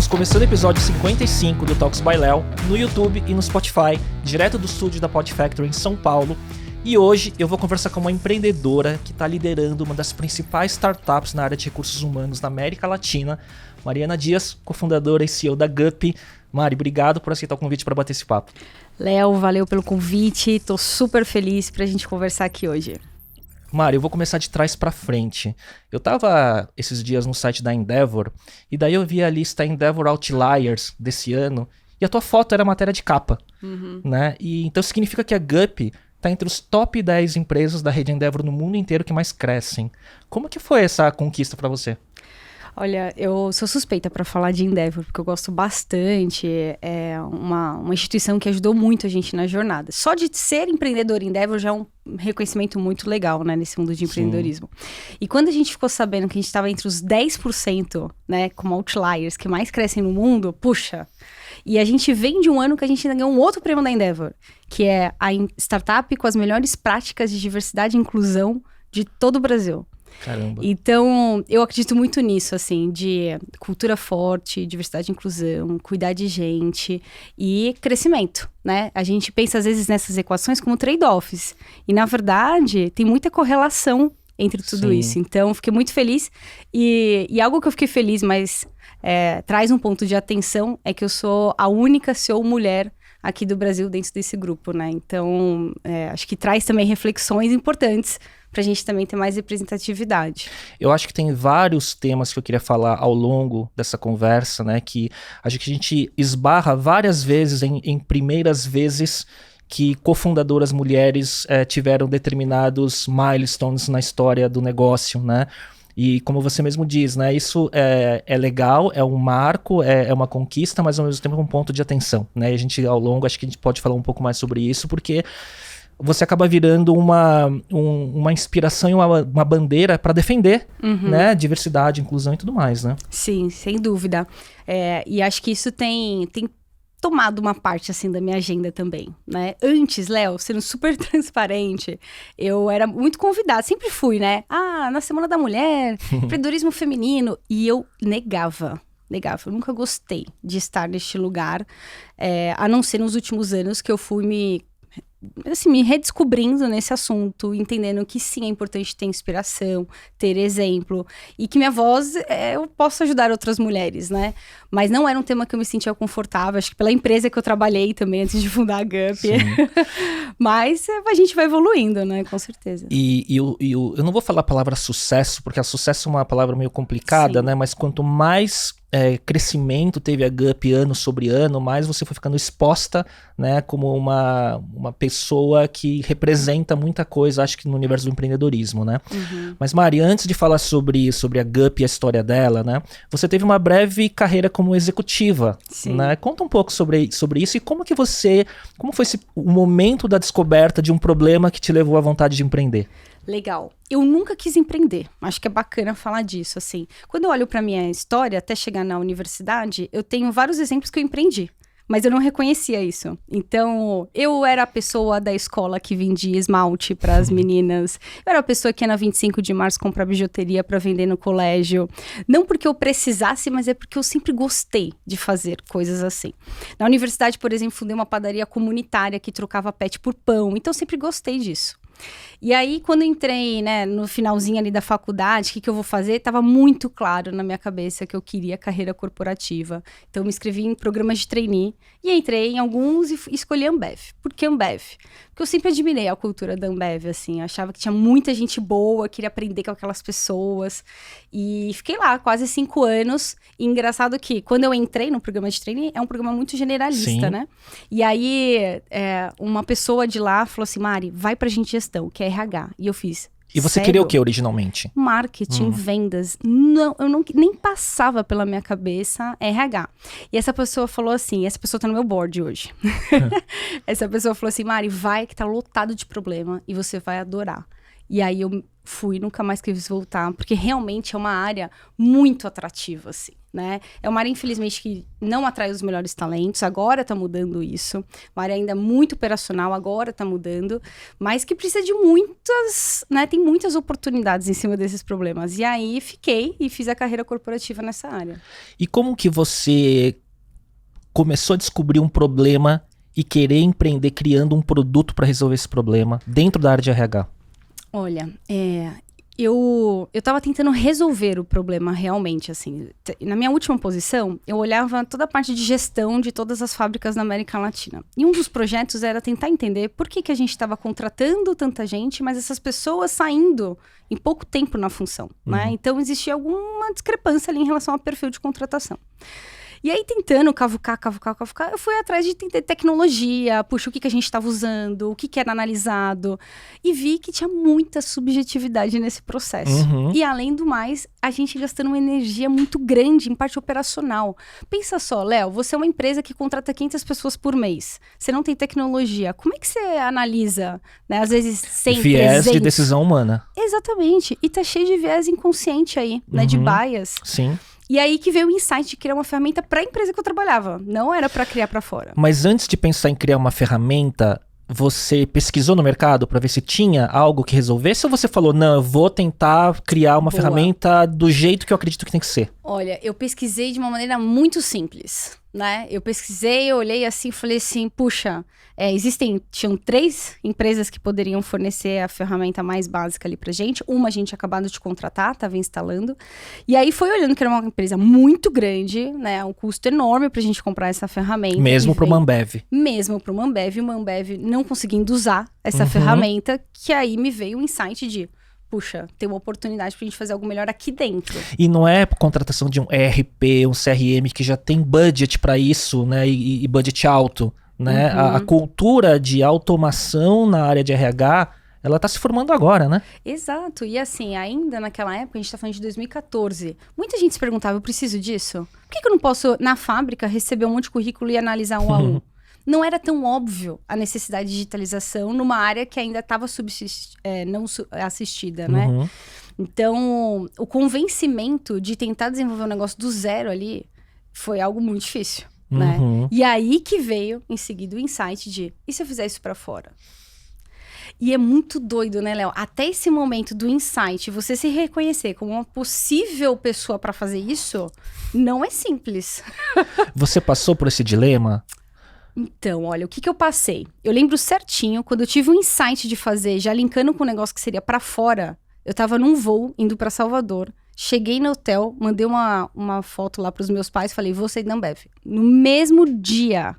Estamos começando o episódio 55 do Talks by Léo, no YouTube e no Spotify, direto do estúdio da Pod Factory em São Paulo. E hoje eu vou conversar com uma empreendedora que está liderando uma das principais startups na área de recursos humanos na América Latina, Mariana Dias, cofundadora e CEO da Gup. Mari, obrigado por aceitar o convite para bater esse papo. Léo, valeu pelo convite, estou super feliz para a gente conversar aqui hoje. Mari, eu vou começar de trás para frente. Eu tava esses dias no site da Endeavor e daí eu vi a lista Endeavor Outliers desse ano e a tua foto era matéria de capa, né? E então significa que a Gup está entre os top 10 empresas da rede Endeavor no mundo inteiro que mais crescem. Como que foi essa conquista para você? Olha, eu sou suspeita para falar de Endeavor, porque eu gosto bastante, é uma instituição que ajudou muito a gente na jornada. Só de ser empreendedor em Endeavor já é um reconhecimento muito legal, né, nesse mundo de empreendedorismo. Sim. E quando a gente ficou sabendo que a gente estava entre os 10%, né, como outliers, que mais crescem no mundo, puxa! E a gente vem de um ano que a gente ainda ganhou um outro prêmio da Endeavor, que é a startup com as melhores práticas de diversidade e inclusão de todo o Brasil. Caramba. Então, eu acredito muito nisso, assim, de cultura forte, diversidade e inclusão, cuidar de gente e crescimento, né? A gente pensa, às vezes, nessas equações como trade-offs. E, na verdade, tem muita correlação entre tudo Sim. isso. Então, fiquei muito feliz. E algo que eu fiquei feliz, mas traz um ponto de atenção, é que eu sou a única CEO mulher aqui do Brasil dentro desse grupo, né? Então, acho que traz também reflexões importantes para a gente também ter mais representatividade. Eu acho que tem vários temas que eu queria falar ao longo dessa conversa, né? Que a gente esbarra várias vezes em primeiras vezes que cofundadoras mulheres tiveram determinados milestones na história do negócio, né? E como você mesmo diz, né, isso é legal, é um marco, é uma conquista, mas ao mesmo tempo é um ponto de atenção, né? E a gente, ao longo, acho que a gente pode falar um pouco mais sobre isso, porque você acaba virando uma inspiração e uma bandeira para defender, né, diversidade, inclusão e tudo mais, né? Sim, sem dúvida. E acho que isso tem tomado uma parte, assim, da minha agenda também, né? Antes, Léo, sendo super transparente, eu era muito convidada, sempre fui, né? Na Semana da Mulher, empreendedorismo feminino, e eu negava. Eu nunca gostei de estar neste lugar, a não ser nos últimos anos que eu fui me redescobrindo nesse assunto, entendendo que sim, é importante ter inspiração, ter exemplo, e que minha voz, eu posso ajudar outras mulheres, né? Mas não era um tema que eu me sentia confortável, acho que pela empresa que eu trabalhei também antes de fundar a Gup. Mas a gente vai evoluindo, né? Com certeza. Eu não vou falar a palavra sucesso, porque sucesso é uma palavra meio complicada, né? Mas quanto mais crescimento teve a Gup ano sobre ano, mais você foi ficando exposta, né, como uma pessoa que representa muita coisa, acho que no universo do empreendedorismo, né? Mas Mari, antes de falar sobre a Gup e a história dela, né, você teve uma breve carreira como executiva, né? Conta um pouco sobre isso e como foi o momento da descoberta de um problema que te levou à vontade de empreender? Legal. Eu nunca quis empreender. Acho que é bacana falar disso, assim. Quando eu olho para minha história, até chegar na universidade, eu tenho vários exemplos que eu empreendi. Mas eu não reconhecia isso. Então, eu era a pessoa da escola que vendia esmalte para as meninas. Eu era a pessoa que ia na 25 de março comprar bijuteria para vender no colégio. Não porque eu precisasse, mas é porque eu sempre gostei de fazer coisas assim. Na universidade, por exemplo, fundei uma padaria comunitária que trocava pet por pão. Então, eu sempre gostei disso. E aí, quando entrei, né, no finalzinho ali da faculdade, o que eu vou fazer? Estava muito claro na minha cabeça que eu queria carreira corporativa. Então, me inscrevi em programas de trainee e entrei em alguns e escolhi a Ambev. Por que Ambev? Porque eu sempre admirei a cultura da Ambev, assim. Achava que tinha muita gente boa, queria aprender com aquelas pessoas. E fiquei lá quase 5 anos. E engraçado que, quando eu entrei no programa de trainee, é um programa muito generalista, né? E aí, uma pessoa de lá falou assim, Mari, vai pra gente gestão, que é RH. E eu fiz. E você sério? queria o que originalmente? Marketing, vendas. Não, nem passava pela minha cabeça RH. E essa pessoa falou assim, essa pessoa tá no meu board hoje. Essa pessoa falou assim, Mari, vai que tá lotado de problema e você vai adorar. E aí eu fui, nunca mais quis voltar, porque realmente é uma área muito atrativa, assim, né? É uma área, infelizmente, que não atrai os melhores talentos, agora tá mudando isso. Uma área ainda muito operacional, agora tá mudando, mas que precisa de muitas, né? Tem muitas oportunidades em cima desses problemas. E aí fiquei e fiz a carreira corporativa nessa área. E como que você começou a descobrir um problema e querer empreender criando um produto para resolver esse problema dentro da área de RH? Olha, eu tava tentando resolver o problema realmente, assim. Na minha última posição, eu olhava toda a parte de gestão de todas as fábricas na América Latina. E um dos projetos era tentar entender por que a gente estava contratando tanta gente, mas essas pessoas saindo em pouco tempo na função, né? Então, existia alguma discrepância ali em relação ao perfil de contratação. E aí, tentando cavucar, eu fui atrás de entender tecnologia, puxa, o que a gente estava usando, o que era analisado, e vi que tinha muita subjetividade nesse processo. E, além do mais, a gente gastando uma energia muito grande em parte operacional. Pensa só, Léo, você é uma empresa que contrata 500 pessoas por mês, você não tem tecnologia, como é que você analisa, né? Às vezes, 100, viés 300... de decisão humana. Exatamente, e tá cheio de viés inconsciente aí, né, de bias. Sim. E aí que veio o insight de criar uma ferramenta para a empresa que eu trabalhava. Não era para criar para fora. Mas antes de pensar em criar uma ferramenta, você pesquisou no mercado para ver se tinha algo que resolvesse? Ou você falou, não, eu vou tentar criar uma ferramenta do jeito que eu acredito que tem que ser? Olha, eu pesquisei de uma maneira muito simples, né? Eu pesquisei, eu olhei assim e falei assim, puxa, tinham 3 empresas que poderiam fornecer a ferramenta mais básica ali pra gente. Uma a gente acabado de contratar, estava instalando. E aí foi olhando que era uma empresa muito grande, né? Um custo enorme pra gente comprar essa ferramenta. Mesmo pro Mambev. Mesmo pro Mambev. O Mambev não conseguindo usar essa ferramenta, que aí me veio o insight de... puxa, tem uma oportunidade pra gente fazer algo melhor aqui dentro. E não é contratação de um ERP, um CRM que já tem budget para isso, né? E budget alto, né? A cultura de automação na área de RH, ela tá se formando agora, né? Exato. E assim, ainda naquela época, a gente tá falando de 2014, muita gente se perguntava, eu preciso disso? Por que eu não posso, na fábrica, receber um monte de currículo e analisar um a um? Não era tão óbvio a necessidade de digitalização numa área que ainda estava não assistida, né? Então, o convencimento de tentar desenvolver um negócio do zero ali foi algo muito difícil, né? E aí que veio, em seguida, o insight de, e se eu fizer isso para fora? E é muito doido, né, Léo? Até esse momento do insight, você se reconhecer como uma possível pessoa para fazer isso, não é simples. Você passou por esse dilema? Então, olha, o que eu passei? Eu lembro certinho, quando eu tive o insight de fazer, já linkando com um negócio que seria pra fora, eu tava num voo, indo pra Salvador, cheguei no hotel, mandei uma foto lá pros meus pais, falei, vou sair da Ambev. No mesmo dia.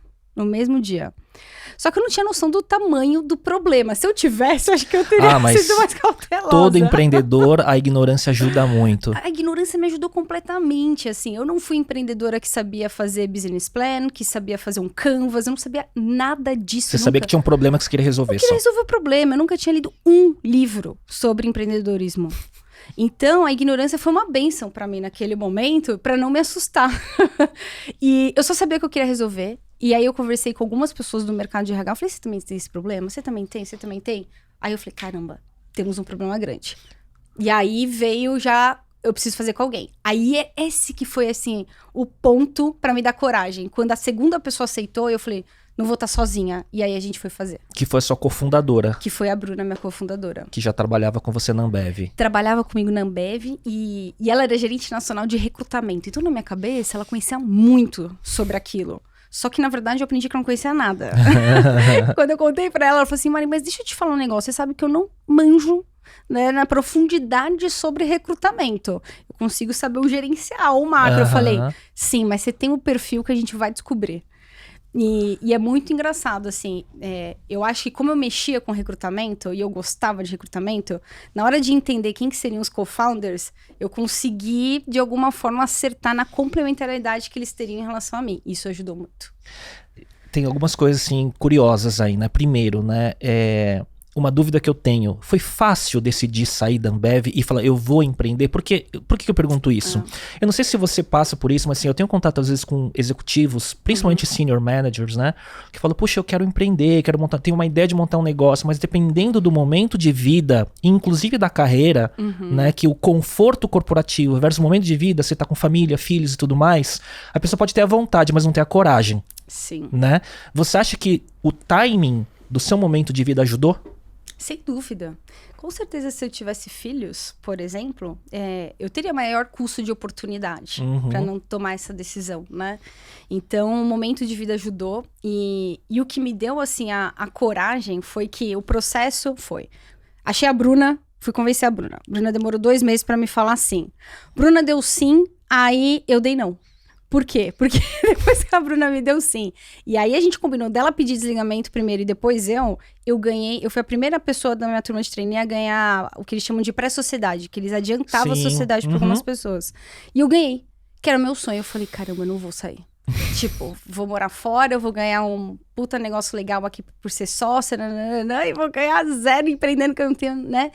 Só que eu não tinha noção do tamanho do problema. Se eu tivesse, eu acho que eu teria sido mais cautelosa. Todo empreendedor, a ignorância ajuda muito. A ignorância me ajudou completamente, assim. Eu não fui empreendedora que sabia fazer business plan, que sabia fazer um canvas, eu não sabia nada disso. Você sabia que tinha um problema que você queria resolver. Eu queria resolver o problema. Eu nunca tinha lido um livro sobre empreendedorismo. Então, a ignorância foi uma bênção pra mim naquele momento, pra não me assustar. E eu só sabia que eu queria resolver. E aí eu conversei com algumas pessoas do mercado de RH. Eu falei, você também tem esse problema? Você também tem? Você também tem? Aí eu falei, caramba, temos um problema grande. E aí veio já, eu preciso fazer com alguém. Aí é esse que foi, assim, o ponto pra me dar coragem. Quando a segunda pessoa aceitou, eu falei, não vou estar sozinha. E aí a gente foi fazer. Que foi a sua cofundadora. Que foi a Bruna, minha cofundadora. Que já trabalhava com você na Ambev. Trabalhava comigo na Ambev e ela era gerente nacional de recrutamento. Então, na minha cabeça, ela conhecia muito sobre aquilo. Só que, na verdade, eu aprendi que eu não conhecia nada. Quando eu contei pra ela, ela falou assim, Mari, mas deixa eu te falar um negócio. Você sabe que eu não manjo, né, na profundidade sobre recrutamento. Eu consigo saber o gerencial, o macro. Eu falei, sim, mas você tem um perfil que a gente vai descobrir. E é muito engraçado, assim, eu acho que como eu mexia com recrutamento e eu gostava de recrutamento, na hora de entender quem que seriam os co-founders, eu consegui, de alguma forma, acertar na complementariedade que eles teriam em relação a mim. Isso ajudou muito. Tem algumas coisas, assim, curiosas aí, né? Primeiro, né, uma dúvida que eu tenho. Foi fácil decidir sair da Ambev e falar, eu vou empreender? Por que eu pergunto isso? Eu não sei se você passa por isso, mas assim, eu tenho contato às vezes com executivos, principalmente senior managers, né? Que falam, puxa, eu quero empreender, tenho uma ideia de montar um negócio, mas dependendo do momento de vida, inclusive da carreira, né? Que o conforto corporativo versus o momento de vida, você tá com família, filhos e tudo mais, a pessoa pode ter a vontade, mas não ter a coragem. Sim. Né? Você acha que o timing do seu momento de vida ajudou? Sem dúvida. Com certeza, se eu tivesse filhos, por exemplo, eu teria maior custo de oportunidade para não tomar essa decisão, né? Então, o momento de vida ajudou. E o que me deu, assim, a coragem foi que o processo foi... Achei a Bruna, fui convencer a Bruna. A Bruna demorou 2 meses para me falar sim. Bruna deu sim, aí eu dei não. Por quê? Porque depois que a Bruna me deu sim. E aí a gente combinou dela pedir desligamento primeiro e depois eu ganhei. Eu fui a primeira pessoa da minha turma de trainee a ganhar o que eles chamam de pré-sociedade, que eles adiantavam a sociedade para algumas pessoas. E eu ganhei, que era o meu sonho. Eu falei, caramba, eu não vou sair. Tipo, vou morar fora, eu vou ganhar um puta negócio legal aqui por ser sócia, e vou ganhar 0 empreendendo que eu não tenho, né?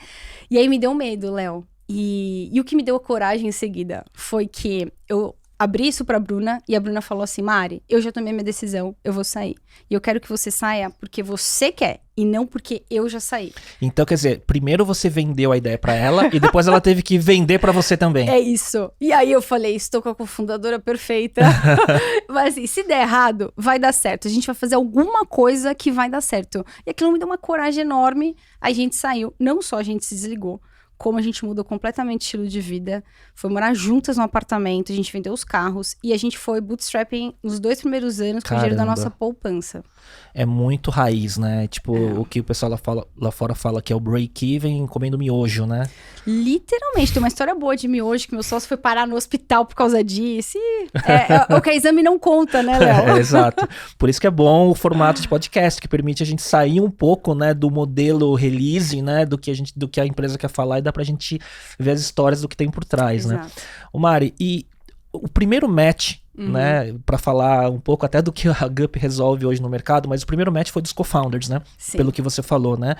E aí me deu medo, Léo. E o que me deu a coragem em seguida foi que eu abri isso pra Bruna e a Bruna falou assim, Mari, eu já tomei minha decisão, eu vou sair. E eu quero que você saia porque você quer e não porque eu já saí. Então, quer dizer, primeiro você vendeu a ideia pra ela e depois ela teve que vender pra você também. É isso. E aí eu falei, estou com a cofundadora perfeita. Mas assim, se der errado, vai dar certo. A gente vai fazer alguma coisa que vai dar certo. E aquilo me deu uma coragem enorme. Aí a gente saiu. Não só a gente se desligou, como a gente mudou completamente o estilo de vida, foi morar juntas no apartamento, a gente vendeu os carros e a gente foi bootstrapping nos 2 primeiros anos com o dinheiro da nossa poupança. É muito raiz, né? Tipo, o que o pessoal lá fora fala que é o break-even comendo miojo, né? Literalmente, tem uma história boa de miojo, que meu sócio foi parar no hospital por causa disso. É o que a exame não conta, né, Léo? Exato. Por isso que é bom o formato de podcast, que permite a gente sair um pouco, né, do modelo release, né, do que a empresa quer falar e dá pra gente ver as histórias do que tem por trás, Exato. né? O Mari, e o primeiro match, né, pra falar um pouco até do que a Gup resolve hoje no mercado, mas o primeiro match foi dos co-founders, né? Sim. Pelo que você falou, né?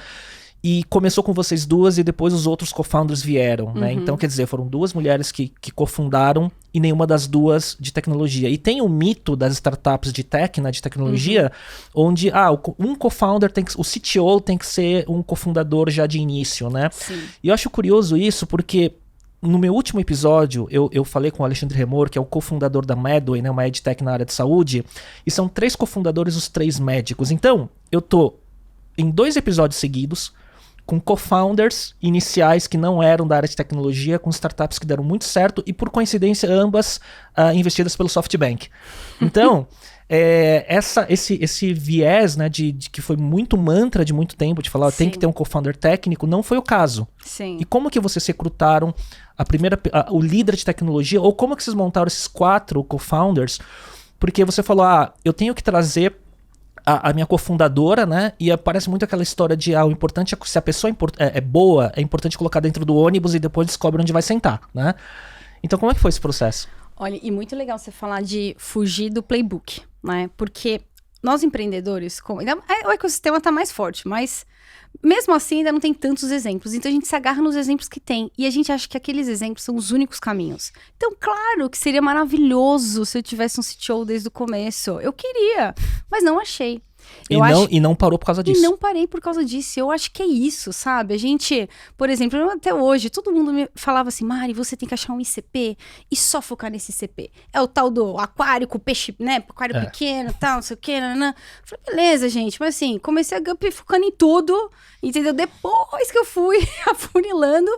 E começou com vocês duas e depois os outros co-founders vieram, né? Então, quer dizer, foram 2 mulheres que cofundaram e nenhuma das duas de tecnologia. E tem o mito das startups de tech, né, de tecnologia, onde um co-founder o CTO tem que ser um cofundador já de início, né? Sim. E eu acho curioso isso porque no meu último episódio, eu falei com o Alexandre Remor, que é o cofundador da Medway, né, uma edtech na área de saúde, e são 3 cofundadores, os 3 médicos. Então, eu tô em 2 episódios seguidos com co-founders iniciais que não eram da área de tecnologia, com startups que deram muito certo e, por coincidência, ambas investidas pelo SoftBank. Então, esse viés, né, de que foi muito mantra de muito tempo, de falar tem que ter um co-founder técnico, não foi o caso. Sim. E como que vocês recrutaram o líder de tecnologia, ou como que vocês montaram esses 4 co-founders? Porque você falou, eu tenho que trazer a minha cofundadora, né? E parece muito aquela história de o importante se a pessoa é boa, é importante colocar dentro do ônibus e depois descobre onde vai sentar, né? Então, como é que foi esse processo? Olha, e muito legal você falar de fugir do playbook, né? Porque nós empreendedores, o ecossistema está mais forte, mas mesmo assim ainda não tem tantos exemplos. Então a gente se agarra nos exemplos que tem. E a gente acha que aqueles exemplos são os únicos caminhos. Então, claro que seria maravilhoso se eu tivesse um CTO desde o começo. Eu queria, mas não achei. E não parou por causa disso. E não parei por causa disso. Eu acho que é isso, sabe? A gente, por exemplo, até hoje, todo mundo me falava assim, Mari, você tem que achar um ICP e só focar nesse ICP. É o tal do aquário com peixe, né? Aquário pequeno, tal, não sei o que, nanã. Falei, beleza, gente. Mas assim, comecei a Gup focando em tudo, entendeu? Depois que eu fui afunilando.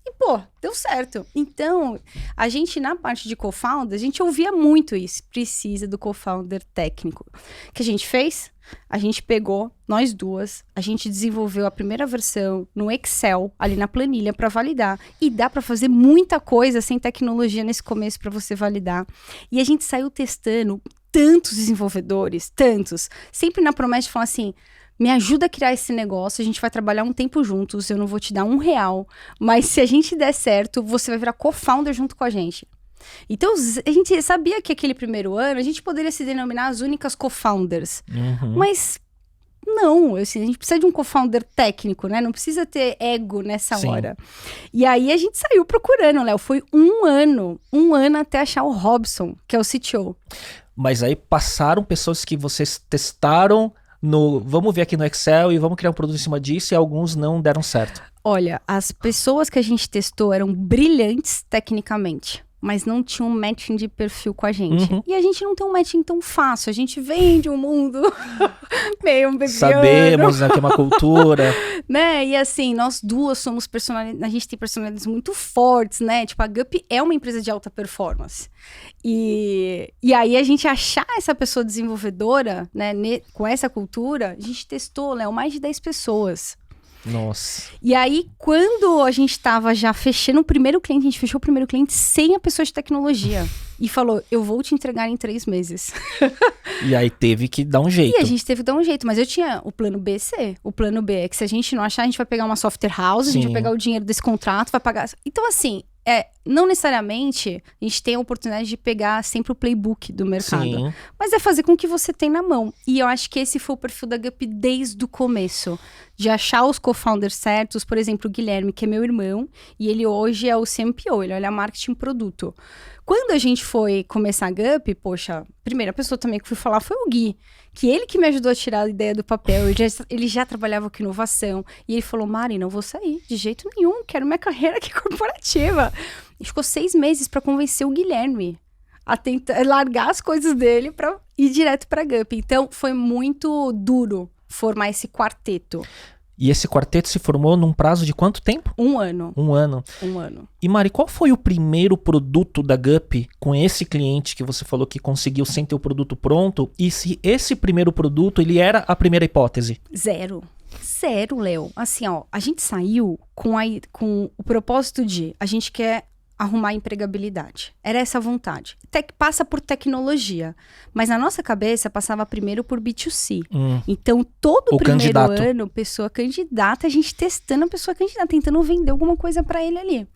E, pô, deu certo. Então, a gente, na parte de co-founder, a gente ouvia muito isso. Precisa do co-founder técnico. O que a gente fez? A gente pegou, nós duas, a gente desenvolveu a primeira versão no Excel, ali na planilha, para validar. E dá para fazer muita coisa sem tecnologia nesse começo para você validar. E a gente saiu testando tantos desenvolvedores, tantos. Sempre na promessa de falar assim, me ajuda a criar esse negócio, a gente vai trabalhar um tempo juntos, eu não vou te dar R$1, mas se a gente der certo, você vai virar co-founder junto com a gente. Então, a gente sabia que aquele primeiro ano, a gente poderia se denominar as únicas co-founders, mas Não, assim, a gente precisa de um co-founder técnico, né? Não precisa ter ego nessa Sim. hora. E aí a gente saiu procurando, Léo. Foi um ano até achar o Robson, que é o CTO. Mas aí passaram pessoas que vocês testaram vamos ver aqui no Excel e vamos criar um produto em cima disso, e alguns não deram certo. Olha, as pessoas que a gente testou eram brilhantes tecnicamente, mas não tinham um matching de perfil com a gente. Uhum. E a gente não tem um matching tão fácil. A gente vem de um mundo meio bebiano. Sabemos, né, que é uma cultura. Né? E assim, nós duas somos personalidades, a gente tem personalidades muito fortes, né? Tipo, a Gup é uma empresa de alta performance. E aí a gente achar essa pessoa desenvolvedora, né, com essa cultura, a gente testou, Léo, mais de 10 pessoas. Nossa. E aí, quando a gente tava já fechando o primeiro cliente, a gente fechou o primeiro cliente sem a pessoa de tecnologia. E falou, eu vou te entregar em 3 meses. E aí teve que dar um jeito. E a gente teve que dar um jeito, mas eu tinha o plano B, C. O plano B é que se a gente não achar, a gente vai pegar uma software house, a gente vai pegar o dinheiro desse contrato, vai pagar... Então, assim, não necessariamente a gente tem a oportunidade de pegar sempre o playbook do mercado. Sim. Mas é fazer com o que você tem na mão. E eu acho que esse foi o perfil da Gup desde o começo. De achar os co-founders certos. Por exemplo, o Guilherme, que é meu irmão, e ele hoje é o CMPO, ele olha marketing produto. Quando a gente foi começar a Gup, poxa, a primeira pessoa também que fui falar foi o Gui, que ele que me ajudou a tirar a ideia do papel, ele já trabalhava com inovação, e ele falou, Mari, não vou sair, de jeito nenhum, quero minha carreira aqui corporativa. E ficou 6 meses para convencer o Guilherme a tentar largar as coisas dele para ir direto para Gup. Então, foi muito duro formar esse quarteto. E esse quarteto se formou num prazo de quanto tempo? 1 ano. 1 ano. 1 ano. E Mari, qual foi o primeiro produto da Gup com esse cliente que você falou que conseguiu sem ter o produto pronto? E se esse primeiro produto, ele era a primeira hipótese? Zero, Léo. Assim, ó, a gente saiu com o propósito de a gente quer arrumar empregabilidade. Era essa a vontade. Passa por tecnologia. Mas na nossa cabeça passava primeiro por B2C. Então, todo o primeiro candidato. ano, pessoa candidata, a gente testando a pessoa candidata, tentando vender alguma coisa pra ele ali.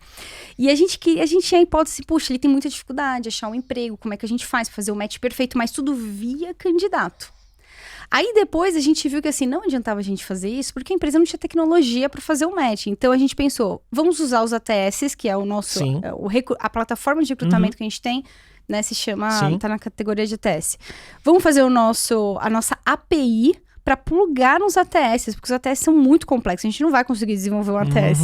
E a gente tinha a hipótese, puxa, ele tem muita dificuldade, achar um emprego, como é que a gente faz, fazer o match perfeito, mas tudo via candidato. Aí depois a gente viu que assim, não adiantava a gente fazer isso, porque a empresa não tinha tecnologia para fazer o match. Então a gente pensou, vamos usar os ATS, que é o nosso, a plataforma de recrutamento que a gente tem, né, se chama, tá na categoria de ATS. Vamos fazer a nossa API para plugar nos ATS, porque os ATS são muito complexos, a gente não vai conseguir desenvolver um ATS.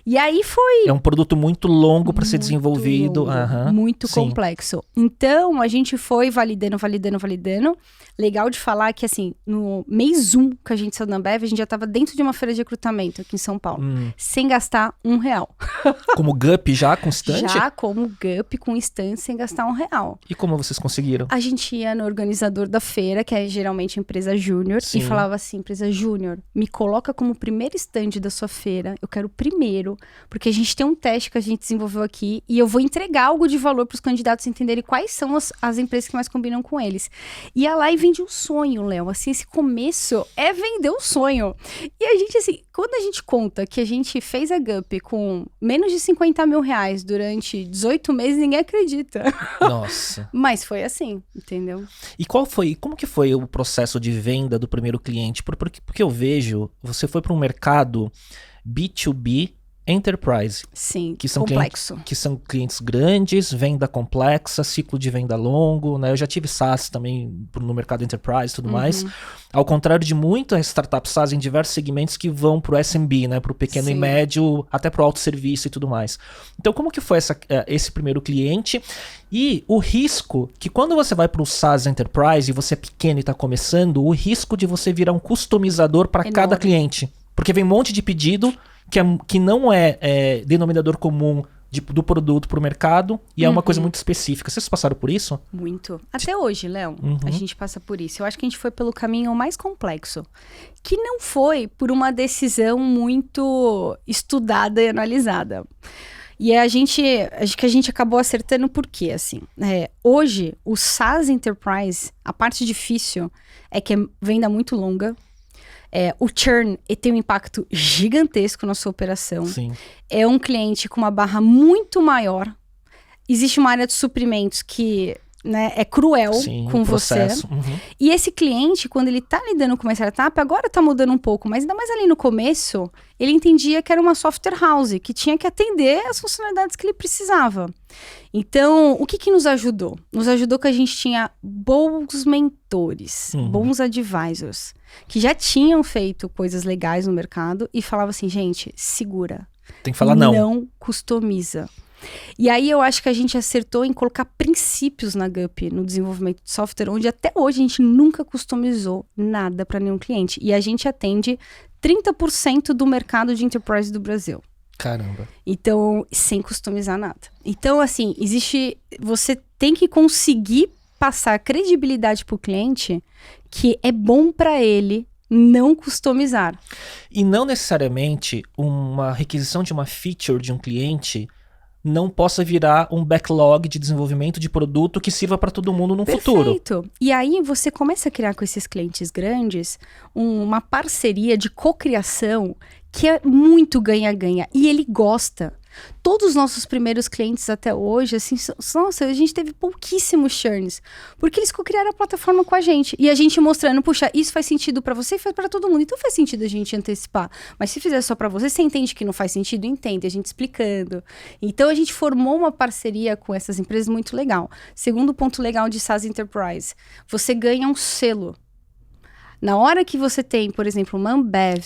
E aí foi... É um produto muito longo para ser desenvolvido. Muito complexo. Então, a gente foi validando. Legal de falar que, assim, no mês 1 que a gente saiu da Ambev, a gente já estava dentro de uma feira de recrutamento aqui em São Paulo, sem gastar R$1. Como Gup já, com stand? Já como Gup, com stand, sem gastar R$1. E como vocês conseguiram? A gente ia no organizador da feira, que é geralmente empresa júnior, e falava assim, empresa júnior, me coloca como primeiro stand da sua feira, eu quero primeiro, porque a gente tem um teste que a gente desenvolveu aqui, e eu vou entregar algo de valor para os candidatos entenderem quais são as empresas que mais combinam com eles. Ia lá e vende um sonho, Léo, assim, esse começo é vender um sonho. E a gente, assim, quando a gente conta que a gente fez a Gup com menos de R$50 mil durante 18 meses, ninguém acredita. Nossa. Mas foi assim, entendeu? E como que foi o processo de venda do primeiro cliente? Porque eu vejo, você foi para um mercado B2B Enterprise. Sim, que são complexo. Que são clientes grandes, venda complexa, ciclo de venda longo, né? Eu já tive SaaS também no mercado Enterprise e tudo mais. Ao contrário de muitas startups SaaS em diversos segmentos que vão pro SMB, né? Pro pequeno e médio, até pro autosserviço e tudo mais. Então, como que foi esse primeiro cliente? E o risco que quando você vai pro SaaS Enterprise e você é pequeno e tá começando, o risco de você virar um customizador para cada cliente. Porque vem um monte de pedido que não é denominador comum do produto para o mercado e é uma coisa muito específica. Vocês passaram por isso? Muito. Até hoje, Léo, a gente passa por isso. Eu acho que a gente foi pelo caminho mais complexo, que não foi por uma decisão muito estudada e analisada. E a gente acabou acertando por quê, assim? Hoje, o SaaS Enterprise, a parte difícil é que é venda muito longa. O churn tem um impacto gigantesco na sua operação. Sim. É um cliente com uma barra muito maior. Existe uma área de suprimentos que né, é cruel Sim, com o você. processo. Uhum. E esse cliente, quando ele tá lidando com uma startup, agora tá mudando um pouco, mas ainda mais ali no começo, ele entendia que era uma software house, que tinha que atender as funcionalidades que ele precisava. Então, o que nos ajudou? Nos ajudou que a gente tinha bons mentores, bons advisors, que já tinham feito coisas legais no mercado e falavam assim, gente, segura. Tem que falar não. Não customiza. E aí eu acho que a gente acertou em colocar princípios na Gup, no desenvolvimento de software, onde até hoje a gente nunca customizou nada para nenhum cliente. E a gente atende 30% do mercado de enterprise do Brasil. Caramba. Então, sem customizar nada. Então, assim, você tem que conseguir passar credibilidade pro cliente que é bom para ele não customizar. E não necessariamente uma requisição de uma feature de um cliente não possa virar um backlog de desenvolvimento de produto que sirva para todo mundo no futuro. Perfeito. E aí você começa a criar com esses clientes grandes uma parceria de cocriação que é muito ganha-ganha. E ele gosta. Todos os nossos primeiros clientes até hoje, assim, nossa, a gente teve pouquíssimos churns, porque eles cocriaram a plataforma com a gente. E a gente mostrando, puxa, isso faz sentido pra você e faz pra todo mundo. Então faz sentido a gente antecipar. Mas se fizer só pra você, você entende que não faz sentido? Entende, a gente explicando. Então a gente formou uma parceria com essas empresas muito legal. Segundo ponto legal de SaaS Enterprise, você ganha um selo. Na hora que você tem, por exemplo, uma Ambev,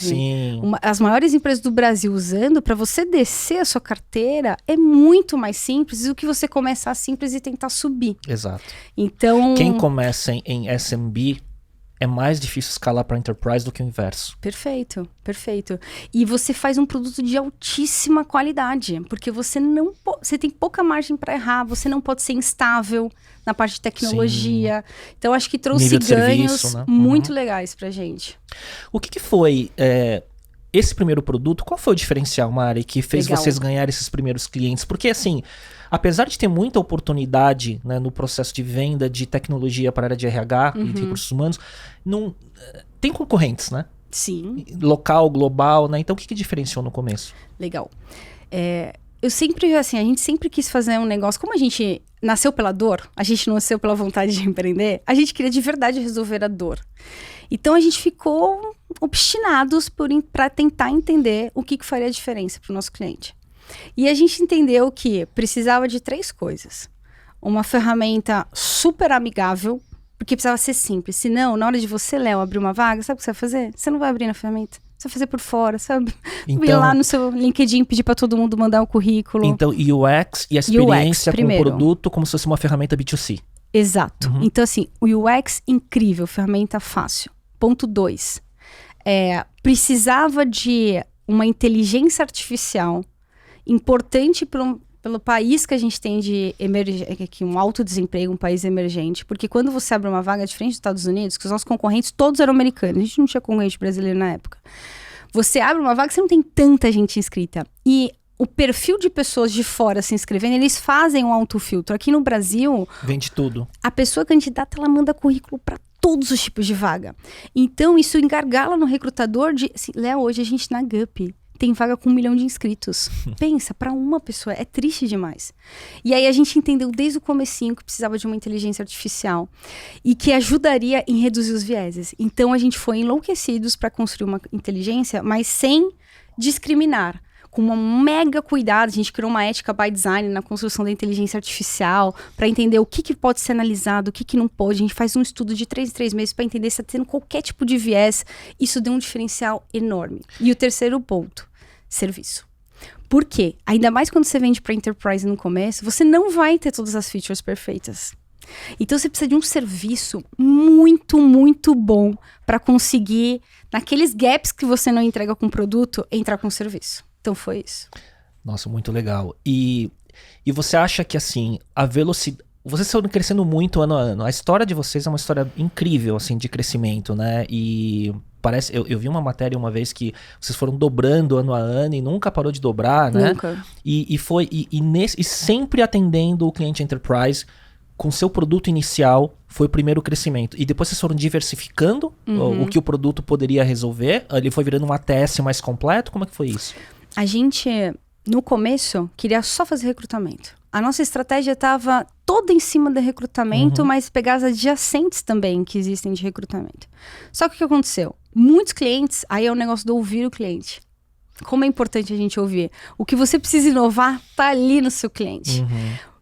as maiores empresas do Brasil usando, para você descer a sua carteira, é muito mais simples do que você começar simples e tentar subir. Exato. Então... Quem começa em SMB é mais difícil escalar para Enterprise do que o inverso. Perfeito, perfeito. E você faz um produto de altíssima qualidade, porque você tem pouca margem para errar, você não pode ser instável na parte de tecnologia. Sim. Então, acho que trouxe ganhos serviço, né? Muito legais pra gente. O que foi esse primeiro produto? Qual foi o diferencial, Mari, que fez vocês ganharem esses primeiros clientes? Porque, assim, apesar de ter muita oportunidade, né, no processo de venda de tecnologia para a área de RH e de recursos humanos, tem concorrentes, né? Sim. Local, global, né? Então, o que diferenciou no começo? Legal. Eu sempre, assim, a gente sempre quis fazer um negócio, como a gente nasceu pela dor, a gente não nasceu pela vontade de empreender, a gente queria de verdade resolver a dor. Então a gente ficou obstinados para tentar entender o que faria a diferença para o nosso cliente. E a gente entendeu que precisava de 3 coisas. Uma ferramenta super amigável, porque precisava ser simples. Senão, na hora de você, Léo, abrir uma vaga, sabe o que você vai fazer? Você não vai abrir na ferramenta. Você vai fazer por fora, sabe? Então, ir lá no seu LinkedIn, pedir para todo mundo mandar um currículo. Então, UX e a experiência com o produto como se fosse uma ferramenta B2C. Exato. Então, assim, o UX incrível, ferramenta fácil. Ponto 2. Precisava de uma inteligência artificial importante pelo país que a gente tem de um alto desemprego, um país emergente. Porque quando você abre uma vaga diferente dos Estados Unidos, que os nossos concorrentes todos eram americanos, a gente não tinha concorrente brasileiro na época. Você abre uma vaga, você não tem tanta gente inscrita. E o perfil de pessoas de fora se inscrevendo, eles fazem um autofiltro. Aqui no Brasil... Vende tudo. A pessoa candidata, ela manda currículo para todos os tipos de vaga. Então, isso engargala no recrutador de... Assim, Léo, hoje a gente na Gup tem vaga com 1 milhão de inscritos. Pensa, para uma pessoa, é triste demais. E aí a gente entendeu desde o comecinho que precisava de uma inteligência artificial e que ajudaria em reduzir os vieses. Então a gente foi enlouquecidos para construir uma inteligência, mas sem discriminar. Com um mega cuidado, a gente criou uma ética by design na construção da inteligência artificial para entender o que pode ser analisado, o que não pode. A gente faz um estudo de 3 em 3 meses para entender se está tendo qualquer tipo de viés. Isso deu um diferencial enorme. E o terceiro ponto, serviço. Por quê? Ainda mais quando você vende para enterprise no começo, você não vai ter todas as features perfeitas. Então você precisa de um serviço muito, muito bom para conseguir, naqueles gaps que você não entrega com o produto, entrar com o serviço. Então foi isso. Nossa, muito legal. E você acha que, assim, a velocidade... Vocês estão crescendo muito ano a ano. A história de vocês é uma história incrível, assim, de crescimento, né? E parece... Eu vi uma matéria uma vez que vocês foram dobrando ano a ano e nunca parou de dobrar, né? Nunca. E sempre atendendo o cliente enterprise com seu produto inicial foi o primeiro crescimento. E depois vocês foram diversificando o que o produto poderia resolver? Ele foi virando um ATS mais completo? Como é que foi isso? A gente, no começo, queria só fazer recrutamento. a nossa estratégia estava toda em cima do recrutamento, mas pegar as adjacentes também que existem de recrutamento. Só que o que aconteceu? Muitos clientes, aí é o negócio do ouvir o cliente. Como é importante a gente ouvir. O que você precisa inovar tá ali no seu cliente.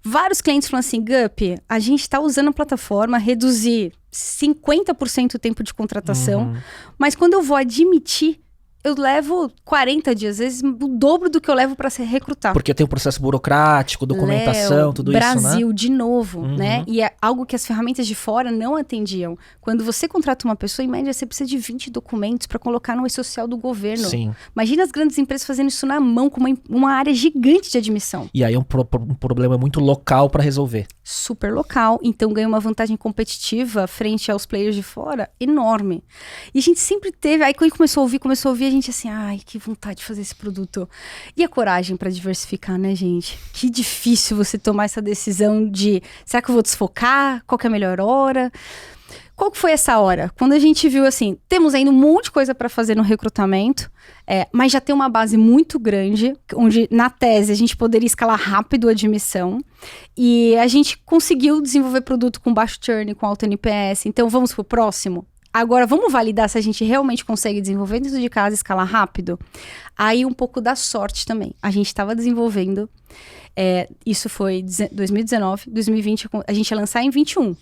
Vários clientes falam assim, Gup, a gente está usando a plataforma, reduzir 50% o tempo de contratação, mas quando eu vou admitir, eu levo 40 dias, às vezes o dobro do que eu levo para se recrutar. Porque tem um processo burocrático, documentação, tudo Brasil, isso, né? Brasil, de novo, né? E é algo que as ferramentas de fora não atendiam. Quando você contrata uma pessoa, em média, você precisa de 20 documentos para colocar no e-social do governo. Sim. Imagina as grandes empresas fazendo isso na mão, com uma área gigante de admissão. E aí é um problema muito local para resolver. Super local, então ganha uma vantagem competitiva frente aos players de fora enorme. E a gente sempre teve, aí quando começou a ouvir, a gente assim, ai, que vontade de fazer esse produto. E a coragem para diversificar, né, gente? Que difícil você tomar essa decisão de, será que eu vou desfocar? Qual que é a melhor hora? Qual que foi essa hora? Quando a gente viu assim, temos ainda um monte de coisa para fazer no recrutamento, mas já tem uma base muito grande, onde na tese a gente poderia escalar rápido a admissão, e a gente conseguiu desenvolver produto com baixo churn, com alto NPS, então vamos pro próximo? Agora, vamos validar se a gente realmente consegue desenvolver dentro de casa e escalar rápido? Aí um pouco da sorte também. A gente estava desenvolvendo, isso foi 2019, 2020, a gente ia lançar em 21.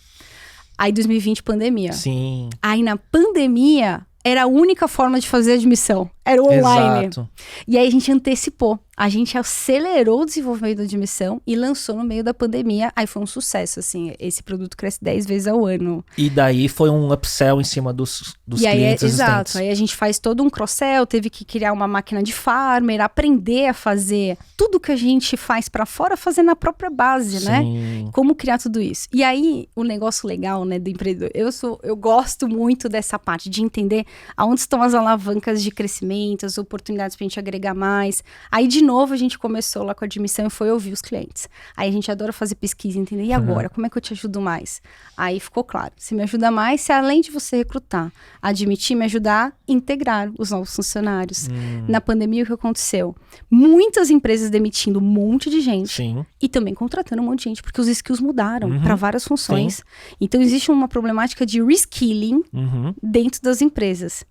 Aí 2020, pandemia. Sim. Aí na pandemia, era a única forma de fazer admissão. Era o online. Exato. E aí a gente antecipou. A gente acelerou o desenvolvimento da admissão e lançou no meio da pandemia. Aí foi um sucesso, assim. Esse produto cresce 10 vezes ao ano. E daí foi um upsell em cima dos clientes existentes. Exato. Aí a gente faz todo um cross-sell, teve que criar uma máquina de farmer, aprender a fazer tudo que a gente faz pra fora, fazer na própria base, né? Como criar tudo isso. E aí, o negócio legal, né, do empreendedor, eu gosto muito dessa parte, de entender aonde estão as alavancas de crescimento, as oportunidades pra gente agregar mais. Aí, de novo, a gente começou lá com a admissão e foi ouvir os clientes. Aí a gente adora fazer pesquisa, entender, e agora? Como é que eu te ajudo mais? Aí ficou claro, se me ajuda mais, se além de você recrutar, admitir, me ajudar a integrar os novos funcionários. Na pandemia, o que aconteceu? Muitas empresas demitindo um monte de gente. Sim. E também contratando um monte de gente, porque os skills mudaram para várias funções. Sim. Então, existe uma problemática de reskilling dentro das empresas.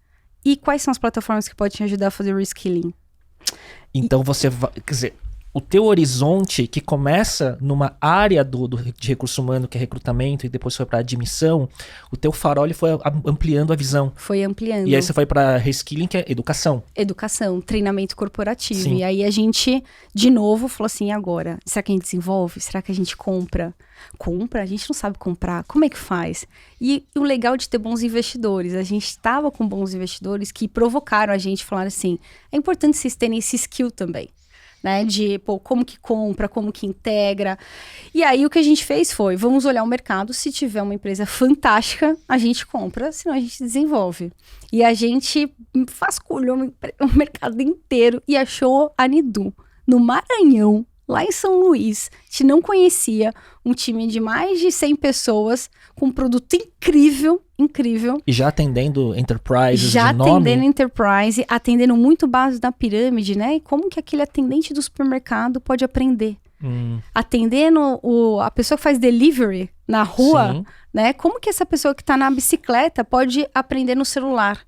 E quais são as plataformas que podem te ajudar a fazer reskilling? Então você vai, quer dizer, o teu horizonte que começa numa área de recurso humano, que é recrutamento, e depois foi para admissão, o teu farol ele foi ampliando a visão. Foi ampliando. E aí você foi para reskilling, que é educação. Educação, treinamento corporativo. Sim. E aí a gente, de novo, falou assim, e agora? Será que a gente desenvolve? Será que a gente compra? Compra? A gente não sabe comprar. Como é que faz? E o legal de ter bons investidores, a gente estava com bons investidores que provocaram a gente, falaram assim, é importante vocês terem esse skill também. Né, de, como que compra, como que integra. E aí o que a gente fez foi, vamos olhar o mercado, se tiver uma empresa fantástica, a gente compra, senão a gente desenvolve. E a gente vasculhou o mercado inteiro e achou a Nidu, no Maranhão, lá em São Luís. A gente não conhecia um time de mais de 100 pessoas com um produto incrível. E já atendendo enterprises já de nome? Já atendendo enterprise, atendendo muito base da pirâmide, né? E como que aquele atendente do supermercado pode aprender? Atendendo a pessoa que faz delivery na rua, Sim. Né? Como que essa pessoa que está na bicicleta pode aprender no celular?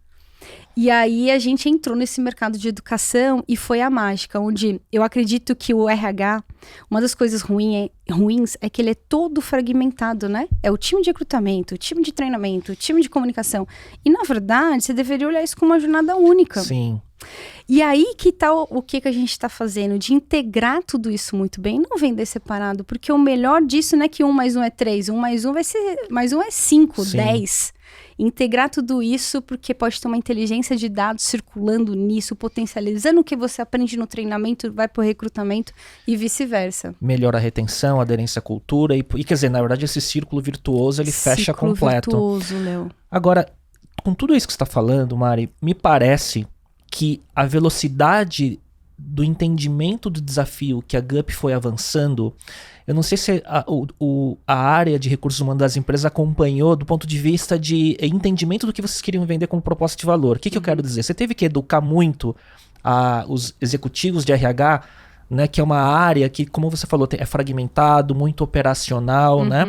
E aí a gente entrou nesse mercado de educação e foi a mágica, onde eu acredito que o RH, uma das coisas ruins é que ele é todo fragmentado, né? É o time de recrutamento, o time de treinamento, o time de comunicação. E na verdade, você deveria olhar isso como uma jornada única. Sim. E aí que tá o que a gente está fazendo, de integrar tudo isso muito bem, não vender separado, porque o melhor disso não é que 1 mais 1 é 3, 1 mais 1 vai ser, mais 1 é 5, Sim. 10. Integrar tudo isso, porque pode ter uma inteligência de dados circulando nisso, potencializando o que você aprende no treinamento, vai pro recrutamento e vice-versa. Melhora a retenção, aderência à cultura e quer dizer, na verdade esse círculo virtuoso ele fecha completo. Virtuoso, Léo. Agora, com tudo isso que você está falando, Mari, me parece que a velocidade do entendimento do desafio que a Gup foi avançando, eu não sei se a área de recursos humanos das empresas acompanhou do ponto de vista de entendimento do que vocês queriam vender como proposta de valor. O que eu quero dizer? Você teve que educar muito os executivos de RH né, que é uma área que, como você falou, é fragmentado, muito operacional, né?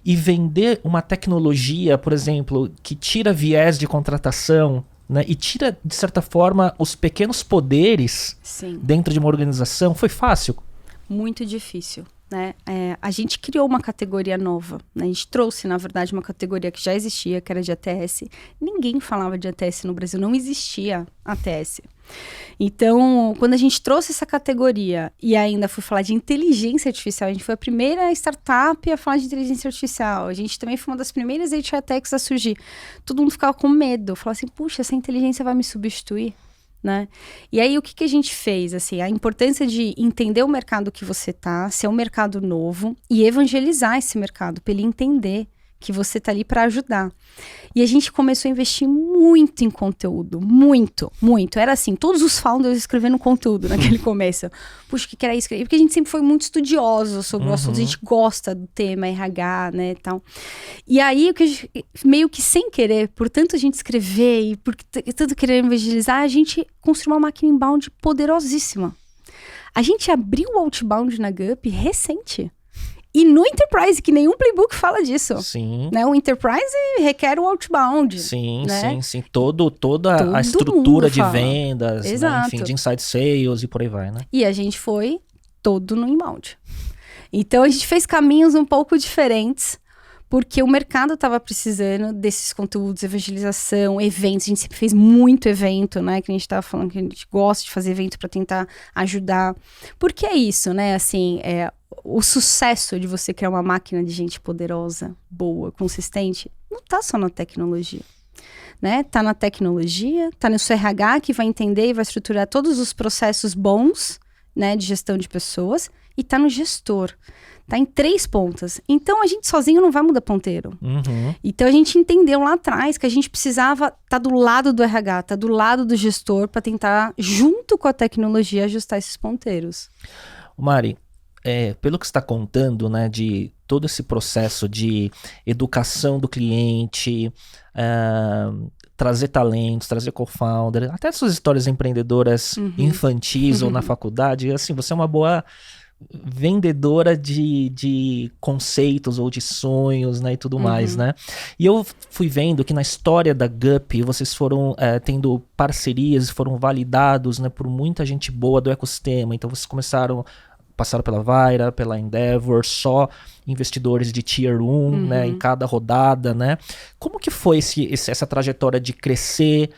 E vender uma tecnologia, por exemplo, que tira viés de contratação, né, e tira, de certa forma, os pequenos poderes dentro de uma organização, foi fácil? Muito difícil. Né? A gente criou uma categoria nova, né? A gente trouxe, na verdade, uma categoria que já existia, que era de ATS. Ninguém falava de ATS no Brasil, não existia ATS. Então, quando a gente trouxe essa categoria e ainda foi falar de inteligência artificial, a gente foi a primeira startup a falar de inteligência artificial, a gente também foi uma das primeiras HR Techs a surgir. Todo mundo ficava com medo, falava assim, puxa, essa inteligência vai me substituir? Né? E aí, o que a gente fez? Assim, a importância de entender o mercado que você tá, ser um mercado novo e evangelizar esse mercado, para ele entender que você tá ali para ajudar. E a gente começou a investir muito em conteúdo, muito. Era assim, todos os founders escrevendo conteúdo naquele começo. Puxa, o que era isso? Porque a gente sempre foi muito estudioso sobre o assunto, a gente gosta do tema RH, né, tal. E aí, meio que sem querer, por tanto a gente escrever e por tanto querer evangelizar, a gente construiu uma máquina inbound poderosíssima. A gente abriu o outbound na Gup recente. E no Enterprise, que nenhum playbook fala disso. Sim. Né? O Enterprise requer o outbound. Sim, né? sim. Toda a estrutura de vendas, né? Enfim, de inside sales e por aí vai, né? E a gente foi todo no inbound. Então, a gente fez caminhos um pouco diferentes, porque o mercado estava precisando desses conteúdos, evangelização, eventos. A gente sempre fez muito evento, né? Que a gente estava falando que a gente gosta de fazer evento para tentar ajudar. Porque é isso, né? Assim, o sucesso de você criar uma máquina de gente poderosa, boa, consistente, não tá só na tecnologia, né? Tá na tecnologia, tá no seu RH, que vai entender e vai estruturar todos os processos bons, né, de gestão de pessoas, e tá no gestor. Tá em 3 pontas. Então, a gente sozinho não vai mudar ponteiro. Então, a gente entendeu lá atrás que a gente precisava estar do lado do RH, tá do lado do gestor, para tentar, junto com a tecnologia, ajustar esses ponteiros. Mari, pelo que você está contando, né, de todo esse processo de educação do cliente, trazer talentos, trazer co-founder, até suas histórias empreendedoras infantis ou na faculdade, assim, você é uma boa vendedora de conceitos ou de sonhos, né, e tudo mais, né? E eu fui vendo que na história da Gup, vocês foram tendo parcerias, foram validados, né, por muita gente boa do ecossistema. Então vocês passaram pela Vaira, pela Endeavor, só investidores de Tier 1, né, em cada rodada, né? Como que foi essa trajetória de crescer,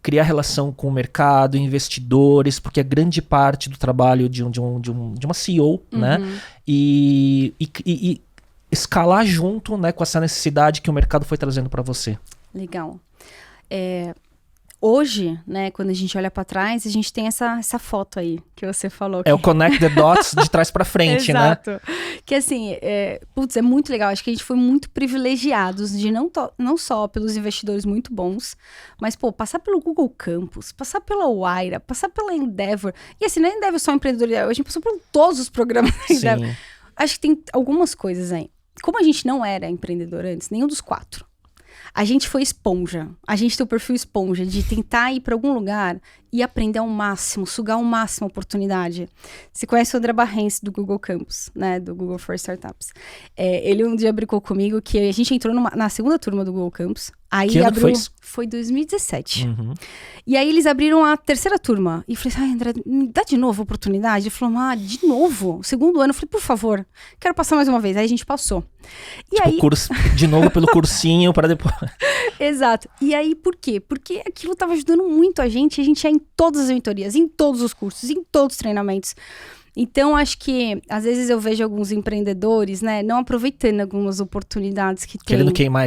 criar relação com o mercado, investidores, porque é grande parte do trabalho de uma CEO, né? E escalar junto, né, com essa necessidade que o mercado foi trazendo para você. Legal. Hoje, né, quando a gente olha para trás, a gente tem essa foto aí que você falou. É o connect the dots de trás para frente, né? Exato. Que assim, é muito legal. Acho que a gente foi muito privilegiados de não só pelos investidores muito bons, mas, passar pelo Google Campus, passar pela Wayra, passar pela Endeavor. E assim, não é Endeavor só empreendedoria, a gente passou por todos os programas da Endeavor. Sim. Acho que tem algumas coisas aí. Como a gente não era empreendedor antes, nenhum dos 4. A gente foi esponja. A gente tem o perfil esponja de tentar ir para algum lugar e aprender ao máximo, sugar ao máximo a oportunidade. Você conhece o André Barrense do Google Campus, né? Do Google for Startups. Ele um dia brincou comigo que a gente entrou na segunda turma do Google Campus. Aí que ano foi isso? Foi 2017. E aí eles abriram a terceira turma. E eu falei, André, me dá de novo a oportunidade? Ele falou, de novo? O segundo ano. Eu falei, por favor, quero passar mais uma vez. Aí a gente passou. E tipo, aí... de novo pelo cursinho para depois... Exato. E aí, por quê? Porque aquilo estava ajudando muito a gente ia em todas as mentorias, em todos os cursos, em todos os treinamentos. Então, acho que, às vezes, eu vejo alguns empreendedores, né, não aproveitando algumas oportunidades que tem. Querendo queimar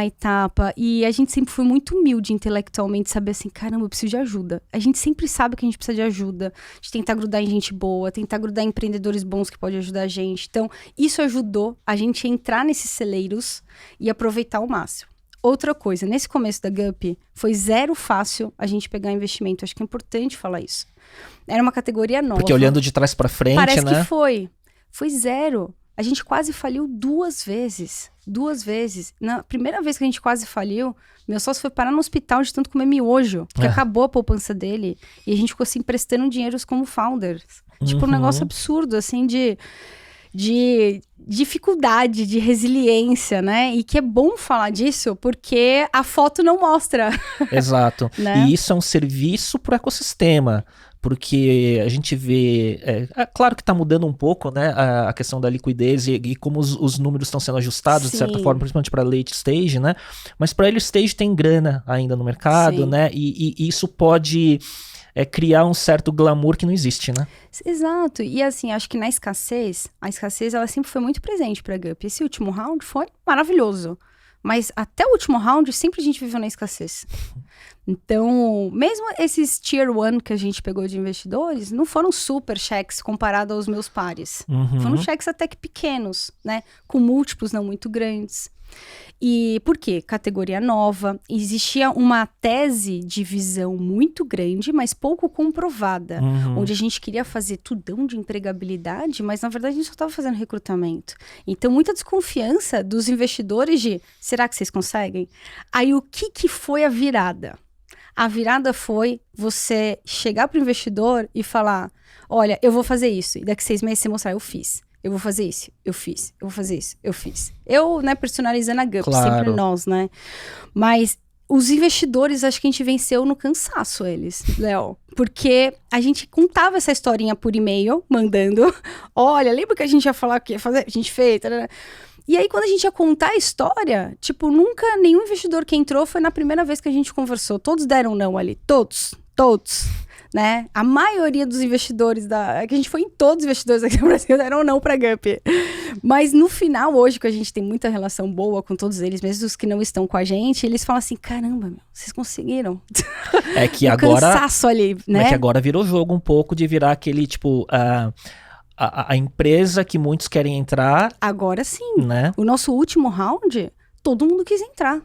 a etapa. E a gente sempre foi muito humilde intelectualmente, saber assim, caramba, eu preciso de ajuda. A gente sempre sabe que a gente precisa de ajuda, de tentar grudar em gente boa, tentar grudar em empreendedores bons que podem ajudar a gente. Então, isso ajudou a gente a entrar nesses celeiros e aproveitar ao máximo. Outra coisa, nesse começo da Gup, foi zero fácil a gente pegar investimento. Acho que é importante falar isso. Era uma categoria nova. Porque olhando de trás pra frente, parece né? que foi. Foi zero. A gente quase faliu 2 vezes. 2 vezes. Na primeira vez que a gente quase faliu, meu sócio foi parar no hospital de tanto comer miojo, porque acabou a poupança dele. E a gente ficou assim, emprestando dinheiros como founders. Tipo, um negócio absurdo, assim, de dificuldade, de resiliência, né? E que é bom falar disso, porque a foto não mostra. Exato. Né? E isso é um serviço para o ecossistema. Porque a gente vê, claro que está mudando um pouco, né, a questão da liquidez e como os números estão sendo ajustados, de certa forma, principalmente para late stage, né, mas para early stage tem grana ainda no mercado, né, e isso pode criar um certo glamour que não existe, né. Exato, e assim, acho que a escassez ela sempre foi muito presente para a Gup. Esse último round foi maravilhoso, mas até o último round sempre a gente viveu na escassez. Então, mesmo esses Tier 1 que a gente pegou de investidores, não foram super cheques comparado aos meus pares. Foram cheques até que pequenos, né? Com múltiplos não muito grandes. E por quê? Categoria nova. Existia uma tese de visão muito grande, mas pouco comprovada. Onde a gente queria fazer tudão de empregabilidade, mas na verdade a gente só estava fazendo recrutamento. Então, muita desconfiança dos investidores de, será que vocês conseguem? Aí, o que foi a virada? A virada foi você chegar para o investidor e falar, olha, eu vou fazer isso. E daqui 6 meses você mostrar, eu fiz. Eu vou fazer isso, eu fiz. Eu vou fazer isso, eu fiz. Eu, né, personalizando a Gup, sempre nós, né? Mas os investidores, acho que a gente venceu no cansaço eles, Léo. Porque a gente contava essa historinha por e-mail, mandando. Olha, lembra que a gente ia falar que ia fazer? A gente fez, tarará. E aí, quando a gente ia contar a história, tipo, nunca nenhum investidor que entrou foi na primeira vez que a gente conversou. Todos deram não ali. Todos. Né? A maioria dos investidores que a gente foi em todos os investidores aqui no Brasil deram não pra Gup. Mas no final, hoje, que a gente tem muita relação boa com todos eles, mesmo os que não estão com a gente, eles falam assim, caramba, vocês conseguiram. É que agora... cansaço ali, né? É que agora virou jogo um pouco de virar aquele, tipo... A empresa que muitos querem entrar... Agora sim. Né? O nosso último round, todo mundo quis entrar.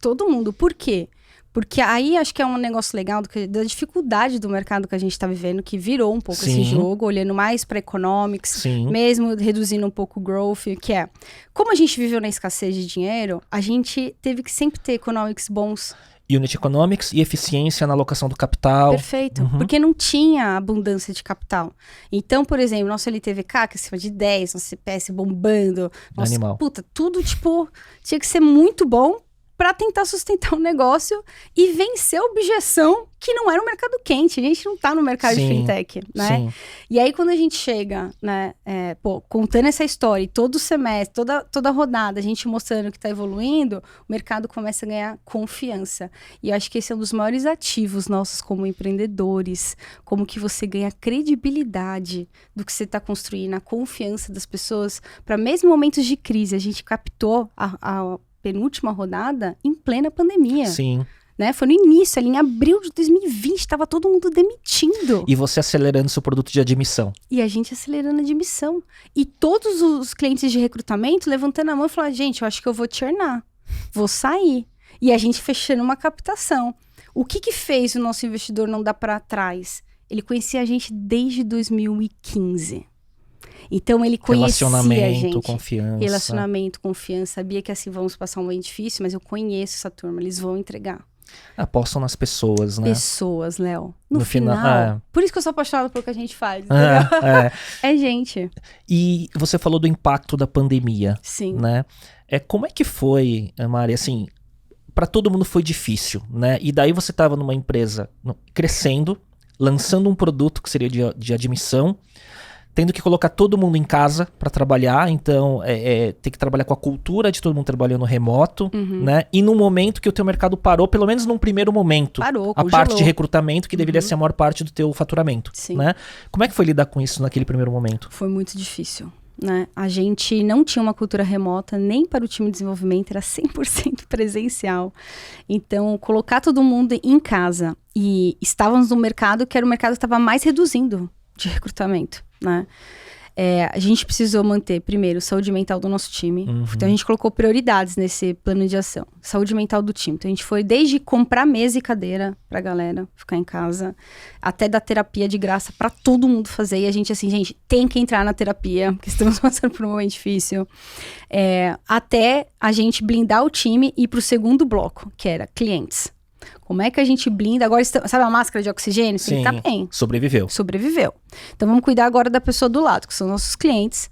Todo mundo. Por quê? Porque aí acho que é um negócio legal da dificuldade do mercado que a gente está vivendo, que virou um pouco esse jogo, olhando mais para economics, mesmo reduzindo um pouco o growth, que é, como a gente viveu na escassez de dinheiro, a gente teve que sempre ter economics bons. Unit Economics e eficiência na alocação do capital. Perfeito, porque não tinha abundância de capital. Então, por exemplo, nosso LTVK, que é acima de 10, nosso CPS bombando, puta, tudo, tipo, tinha que ser muito bom para tentar sustentar um negócio e vencer a objeção que não era um mercado quente. A gente não tá no mercado de fintech, né? Sim. E aí, quando a gente chega, né, contando essa história, e todo semestre, toda rodada, a gente mostrando que tá evoluindo, o mercado começa a ganhar confiança. E eu acho que esse é um dos maiores ativos nossos como empreendedores, como que você ganha credibilidade do que você tá construindo, a confiança das pessoas, para mesmo momentos de crise. A gente captou a penúltima rodada em plena pandemia. Sim. Né? Foi no início, ali em abril de 2020, estava todo mundo demitindo. E você acelerando seu produto de admissão. E a gente acelerando a admissão. E todos os clientes de recrutamento levantando a mão e falando, gente, eu acho que eu vou churnar, vou sair. E a gente fechando uma captação. O que fez o nosso investidor não dar para trás? Ele conhecia a gente desde 2015. Então, ele conhecia a gente. Relacionamento, confiança. Sabia que assim, vamos passar um momento difícil, mas eu conheço essa turma, eles vão entregar. Apostam nas pessoas, né? Pessoas, Léo. No final. Por isso que eu sou apaixonada pelo que a gente faz. É gente. E você falou do impacto da pandemia. Sim. Né? Como é que foi, Mari, assim, para todo mundo foi difícil, né? E daí você estava numa empresa crescendo, lançando um produto que seria de admissão, tendo que colocar todo mundo em casa para trabalhar, então tem que trabalhar com a cultura de todo mundo trabalhando remoto, né? E num momento que o teu mercado parou, pelo menos num primeiro momento, parou, a parte de recrutamento que deveria ser a maior parte do teu faturamento, né? Como é que foi lidar com isso naquele primeiro momento? Foi muito difícil, né? A gente não tinha uma cultura remota nem para o time de desenvolvimento, era 100% presencial. Então, colocar todo mundo em casa e estávamos no mercado que era o mercado que estava mais reduzindo de recrutamento, né? A gente precisou manter, primeiro, saúde mental do nosso time. Então, a gente colocou prioridades nesse plano de ação. Saúde mental do time. Então, a gente foi desde comprar mesa e cadeira pra galera ficar em casa, até dar terapia de graça pra todo mundo fazer. E a gente, assim, gente, tem que entrar na terapia, porque estamos passando por um momento difícil. Até a gente blindar o time e ir pro segundo bloco, que era clientes. Como é que a gente blinda? Agora, sabe a máscara de oxigênio? Sim, tá bem. sobreviveu. Então, vamos cuidar agora da pessoa do lado, que são nossos clientes.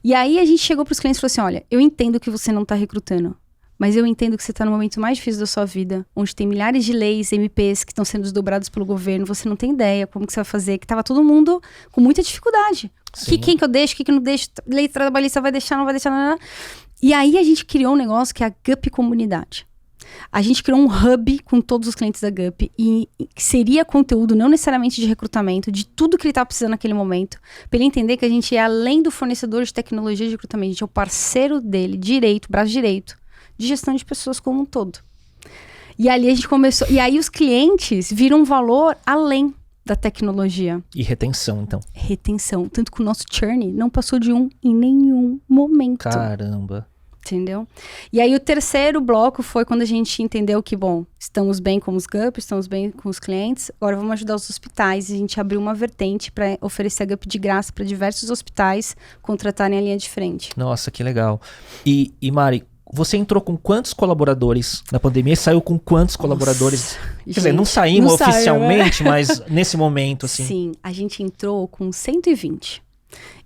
E aí, a gente chegou pros clientes e falou assim, olha, eu entendo que você não tá recrutando, mas eu entendo que você tá no momento mais difícil da sua vida, onde tem milhares de leis, MPs, que estão sendo desdobrados pelo governo, você não tem ideia como que você vai fazer, que tava todo mundo com muita dificuldade. Quem que eu deixo, que não deixo, lei trabalhista vai deixar, não vai deixar, não. E aí, a gente criou um negócio que é a GUP Comunidade. A gente criou um hub com todos os clientes da GUP e que seria conteúdo não necessariamente de recrutamento, de tudo que ele estava precisando naquele momento, para ele entender que a gente é além do fornecedor de tecnologia de recrutamento, a gente é o parceiro dele, braço direito, de gestão de pessoas como um todo. E ali a gente começou, e aí os clientes viram um valor além da tecnologia. E retenção, então. Retenção, tanto que o nosso churn não passou de 1 em nenhum momento. Caramba. Entendeu? E aí o terceiro bloco foi quando a gente entendeu que, bom, estamos bem com os GUP, estamos bem com os clientes, agora vamos ajudar os hospitais. E a gente abriu uma vertente para oferecer a GUP de graça para diversos hospitais contratarem a linha de frente. Nossa, que legal. E Mari, você entrou com quantos colaboradores na pandemia e saiu com quantos colaboradores? Quer dizer, não saímos oficialmente, saiu, né? Mas nesse momento, assim. Sim, a gente entrou com 120.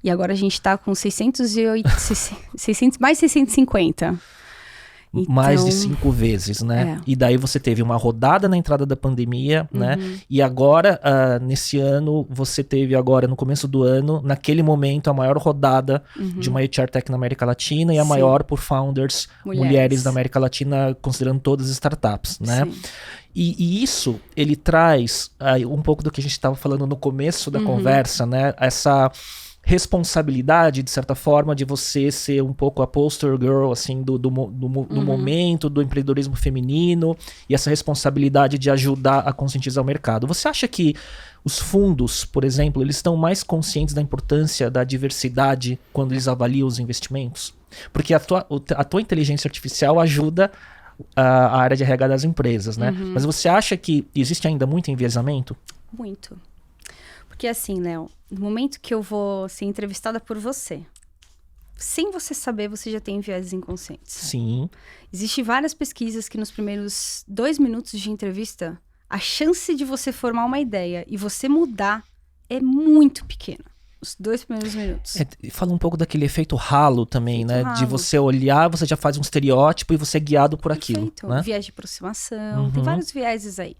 E agora a gente está com 608, mais 650. Então, mais de 5 vezes, né? E daí você teve uma rodada na entrada da pandemia, né? E agora, nesse ano, você teve agora, no começo do ano, naquele momento, a maior rodada de uma HR Tech na América Latina e a maior por founders, mulheres da América Latina, considerando todas as startups, né? Sim. E isso, ele traz um pouco do que a gente estava falando no começo da conversa, né? Essa responsabilidade, de certa forma, de você ser um pouco a poster girl, assim, do momento, do empreendedorismo feminino, e essa responsabilidade de ajudar a conscientizar o mercado. Você acha que os fundos, por exemplo, eles estão mais conscientes da importância da diversidade quando eles avaliam os investimentos? Porque a tua inteligência artificial ajuda a área de RH das empresas, né? Mas você acha que existe ainda muito enviesamento? Muito. Porque assim, Léo, no momento que eu vou ser entrevistada por você, sem você saber, você já tem viés inconscientes. Sim. Existem várias pesquisas que nos primeiros 2 minutos de entrevista, a chance de você formar uma ideia e você mudar é muito pequena. Os 2 primeiros minutos. Fala um pouco daquele efeito halo também, né? De você olhar, você já faz um estereótipo e você é guiado por aquilo. Né? Viés de aproximação, tem vários vieses aí.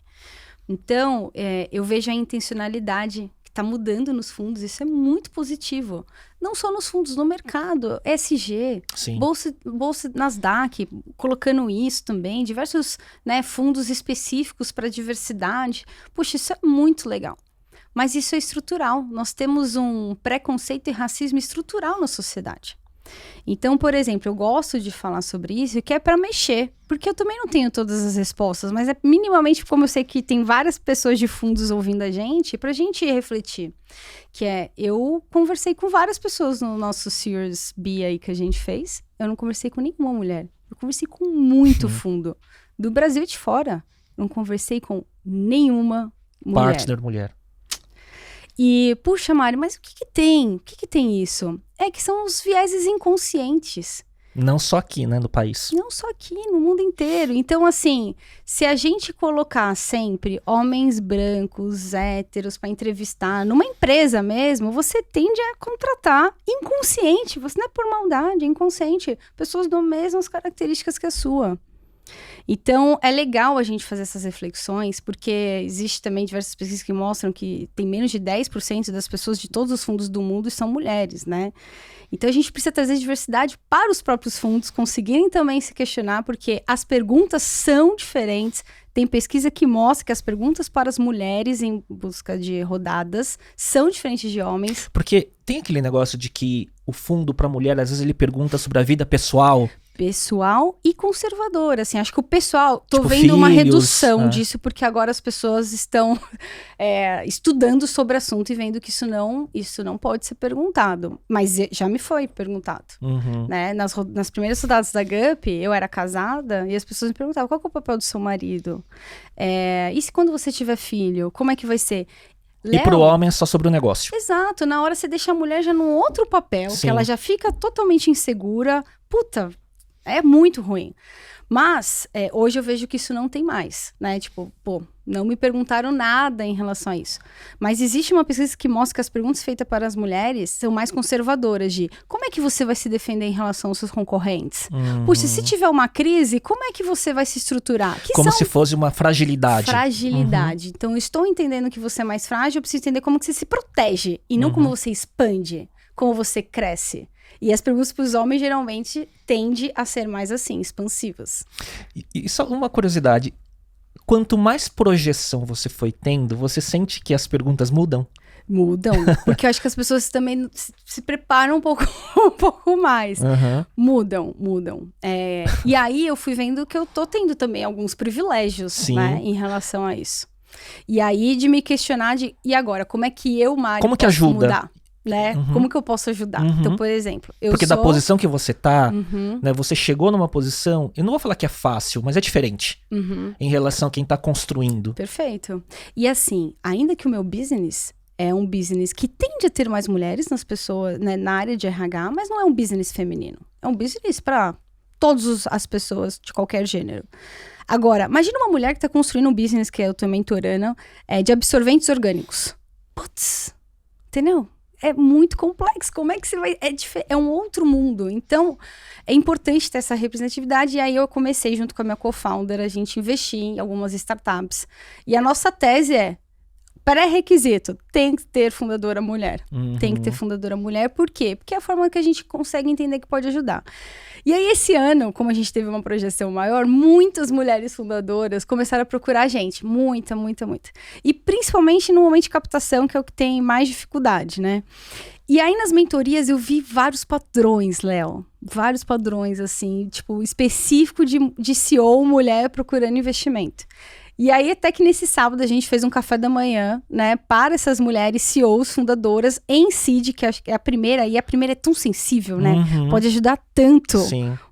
Então, eu vejo a intencionalidade que está mudando nos fundos, isso é muito positivo. Não só nos fundos, no mercado, ESG, Bolsa Nasdaq, colocando isso também, diversos, né, fundos específicos para diversidade. Puxa, isso é muito legal. Mas isso é estrutural. Nós temos um preconceito e racismo estrutural na sociedade. Então, por exemplo, eu gosto de falar sobre isso, que é para mexer, porque eu também não tenho todas as respostas, mas é minimamente como eu sei que tem várias pessoas de fundos ouvindo a gente, pra gente refletir. Eu conversei com várias pessoas no nosso Series B aí que a gente fez, eu não conversei com nenhuma mulher, eu conversei com muito fundo, do Brasil e de fora, eu não conversei com nenhuma mulher. Partner mulher. E, puxa, Mari, mas o que tem? O que tem isso? É que são os vieses inconscientes. Não só aqui, né, no país. Não só aqui, no mundo inteiro. Então, assim, se a gente colocar sempre homens brancos, héteros, para entrevistar, numa empresa mesmo, você tende a contratar inconsciente. Você não é por maldade, é inconsciente. Pessoas das mesmas características que a sua. Então, é legal a gente fazer essas reflexões, porque existe também diversas pesquisas que mostram que tem menos de 10% das pessoas de todos os fundos do mundo são mulheres, né? Então, a gente precisa trazer diversidade para os próprios fundos conseguirem também se questionar, porque as perguntas são diferentes. Tem pesquisa que mostra que as perguntas para as mulheres em busca de rodadas são diferentes de homens. Porque tem aquele negócio de que o fundo para mulher, às vezes ele pergunta sobre a vida pessoal. Pessoal e conservador, assim, acho que o pessoal, tô Tipo, vendo uma filhos, redução disso, porque agora as pessoas estão estudando sobre o assunto e vendo que isso não pode ser perguntado, mas já me foi perguntado, né, nas primeiras rodadas da GUP, eu era casada e as pessoas me perguntavam, qual que é o papel do seu marido? E se quando você tiver filho, como é que vai ser? E pro homem é só sobre o negócio. Exato, na hora você deixa a mulher já num outro papel, Sim. que ela já fica totalmente insegura, puta, é muito ruim. Mas, hoje eu vejo que isso não tem mais, né? Tipo, pô, não me perguntaram nada em relação a isso. Mas existe uma pesquisa que mostra que as perguntas feitas para as mulheres são mais conservadoras de como é que você vai se defender em relação aos seus concorrentes? Puxa, se tiver uma crise, como é que você vai se estruturar? Como se fosse uma fragilidade. Fragilidade. Então, eu estou entendendo que você é mais frágil, eu preciso entender como que você se protege e não como você expande, como você cresce. E as perguntas para os homens geralmente tendem a ser mais assim, expansivas. E só uma curiosidade, quanto mais projeção você foi tendo, você sente que as perguntas mudam? Mudam, porque eu acho que as pessoas também se preparam um pouco mais. Mudam. E aí eu fui vendo que eu tô tendo também alguns privilégios, né, em relação a isso. E aí de me questionar e agora, como é que eu, Mari, como que posso ajuda? Mudar? Né? Como que eu posso ajudar? Então, por exemplo, Porque da posição que você tá, né, você chegou numa posição, eu não vou falar que é fácil, mas é diferente em relação a quem tá construindo. Perfeito. E assim, ainda que o meu business é um business que tende a ter mais mulheres nas pessoas, né, na área de RH, mas não é um business feminino. É um business para todas as pessoas de qualquer gênero. Agora, imagina uma mulher que tá construindo um business que eu tô mentorando, de absorventes orgânicos. Entendeu? É muito complexo. Como é que você vai... É um outro mundo. Então, é importante ter essa representatividade. E aí, eu comecei, junto com a minha co-founder, a gente investir em algumas startups. E a nossa tese é, pré-requisito, tem que ter fundadora mulher. Tem que ter fundadora mulher. Por quê? Porque é a forma que a gente consegue entender que pode ajudar. E aí, esse ano, como a gente teve uma projeção maior, muitas mulheres fundadoras começaram a procurar a gente. Muita. E principalmente no momento de captação, que é o que tem mais dificuldade, né? E aí, nas mentorias, eu vi vários padrões, Léo. Vários padrões, assim, tipo, específico de CEO mulher procurando investimento. E aí, até que nesse sábado, a gente fez um café da manhã, né, para essas mulheres CEOs, fundadoras, em Seed, que acho que é a primeira, e a primeira é tão sensível, né? Pode ajudar tanto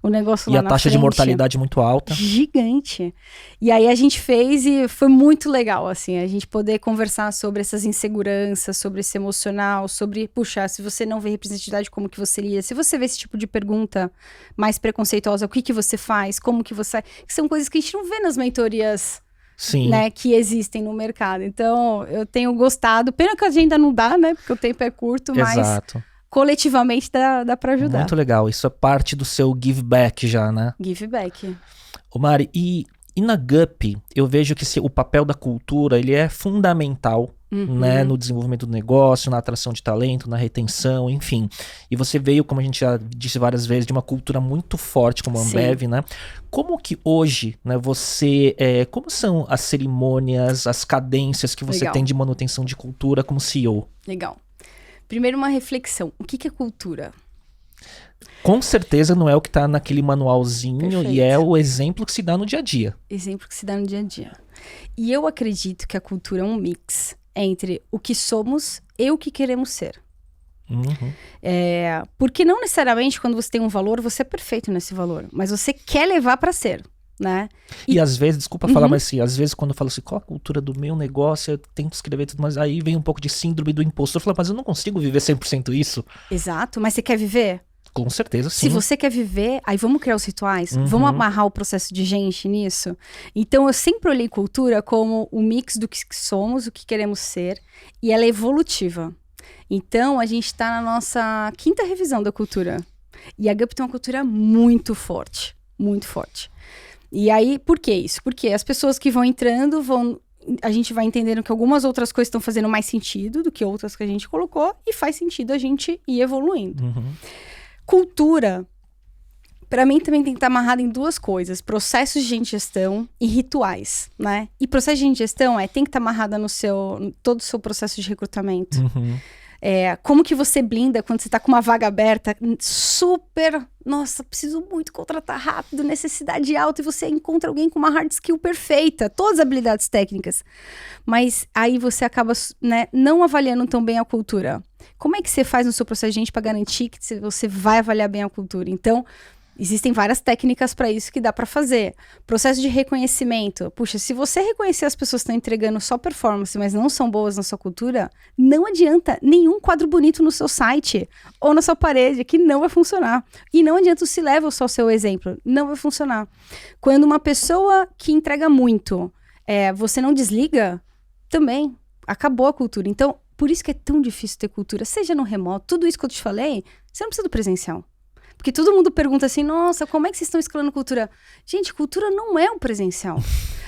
o negócio lá na frente. E a taxa de mortalidade muito alta. Gigante. E aí, a gente fez e foi muito legal, assim, a gente poder conversar sobre essas inseguranças, sobre esse emocional, sobre, puxa, se você não vê representatividade, como que você lida? Se você vê esse tipo de pergunta mais preconceituosa, o que você faz? Como que você... Que são coisas que a gente não vê nas mentorias, né, que existem no mercado. Então, eu tenho gostado. Pena que a agenda não dá, né? Porque o tempo é curto, mas coletivamente dá pra ajudar. Muito legal. Isso é parte do seu give back já, né? Give back. Ô Mari, e na GUP, eu vejo que o papel da cultura, ele é fundamental, né, no desenvolvimento do negócio, na atração de talento, na retenção, enfim. E você veio, como a gente já disse várias vezes, de uma cultura muito forte como a Ambev, né? Como que hoje, né, como são as cerimônias, as cadências que você tem de manutenção de cultura como CEO? Legal. Primeiro, uma reflexão. O que é cultura? Com certeza não é o que está naquele manualzinho. Perfeito. E é o exemplo que se dá no dia a dia. Exemplo que se dá no dia a dia. E eu acredito que a cultura é um mix entre o que somos e o que queremos ser. Porque não necessariamente quando você tem um valor, você é perfeito nesse valor. Mas você quer levar para ser, né? E às vezes, desculpa falar, mas assim, às vezes quando eu falo assim, qual a cultura do meu negócio, eu tento escrever tudo, mas aí vem um pouco de síndrome do impostor. Eu falo, mas eu não consigo viver 100% isso. Exato, mas você quer viver? Com certeza, sim. Se você quer viver, aí vamos criar os rituais, vamos amarrar o processo de gente nisso. Então, eu sempre olhei cultura como o mix do que somos, o que queremos ser, e ela é evolutiva. Então, a gente está na nossa 5ª revisão da cultura. E a GUP tem uma cultura muito forte, muito forte. E aí, por que isso? Porque as pessoas que vão entrando, a gente vai entendendo que algumas outras coisas estão fazendo mais sentido do que outras que a gente colocou, e faz sentido a gente ir evoluindo. Cultura, para mim, também tem que estar amarrada em 2 coisas: processos de gestão e rituais, né? E processo de gestão tem que estar amarrada no todo o seu processo de recrutamento. Como que você blinda quando você tá com uma vaga aberta, super, nossa, preciso muito contratar rápido, necessidade alta, e você encontra alguém com uma hard skill perfeita, todas as habilidades técnicas. Mas aí você acaba, né, não avaliando tão bem a cultura. Como é que você faz no seu processo de gente para garantir que você vai avaliar bem a cultura? Então, existem várias técnicas para isso que dá para fazer. Processo de reconhecimento. Puxa, se você reconhecer as pessoas que estão entregando só performance, mas não são boas na sua cultura, não adianta nenhum quadro bonito no seu site ou na sua parede, que não vai funcionar. E não adianta o C-Level só seu exemplo, não vai funcionar. Quando uma pessoa que entrega muito, você não desliga, também acabou a cultura. Então, por isso que é tão difícil ter cultura, seja no remoto, tudo isso que eu te falei, você não precisa do presencial. Porque todo mundo pergunta assim, nossa, como é que vocês estão escalando cultura? Gente, cultura não é um presencial.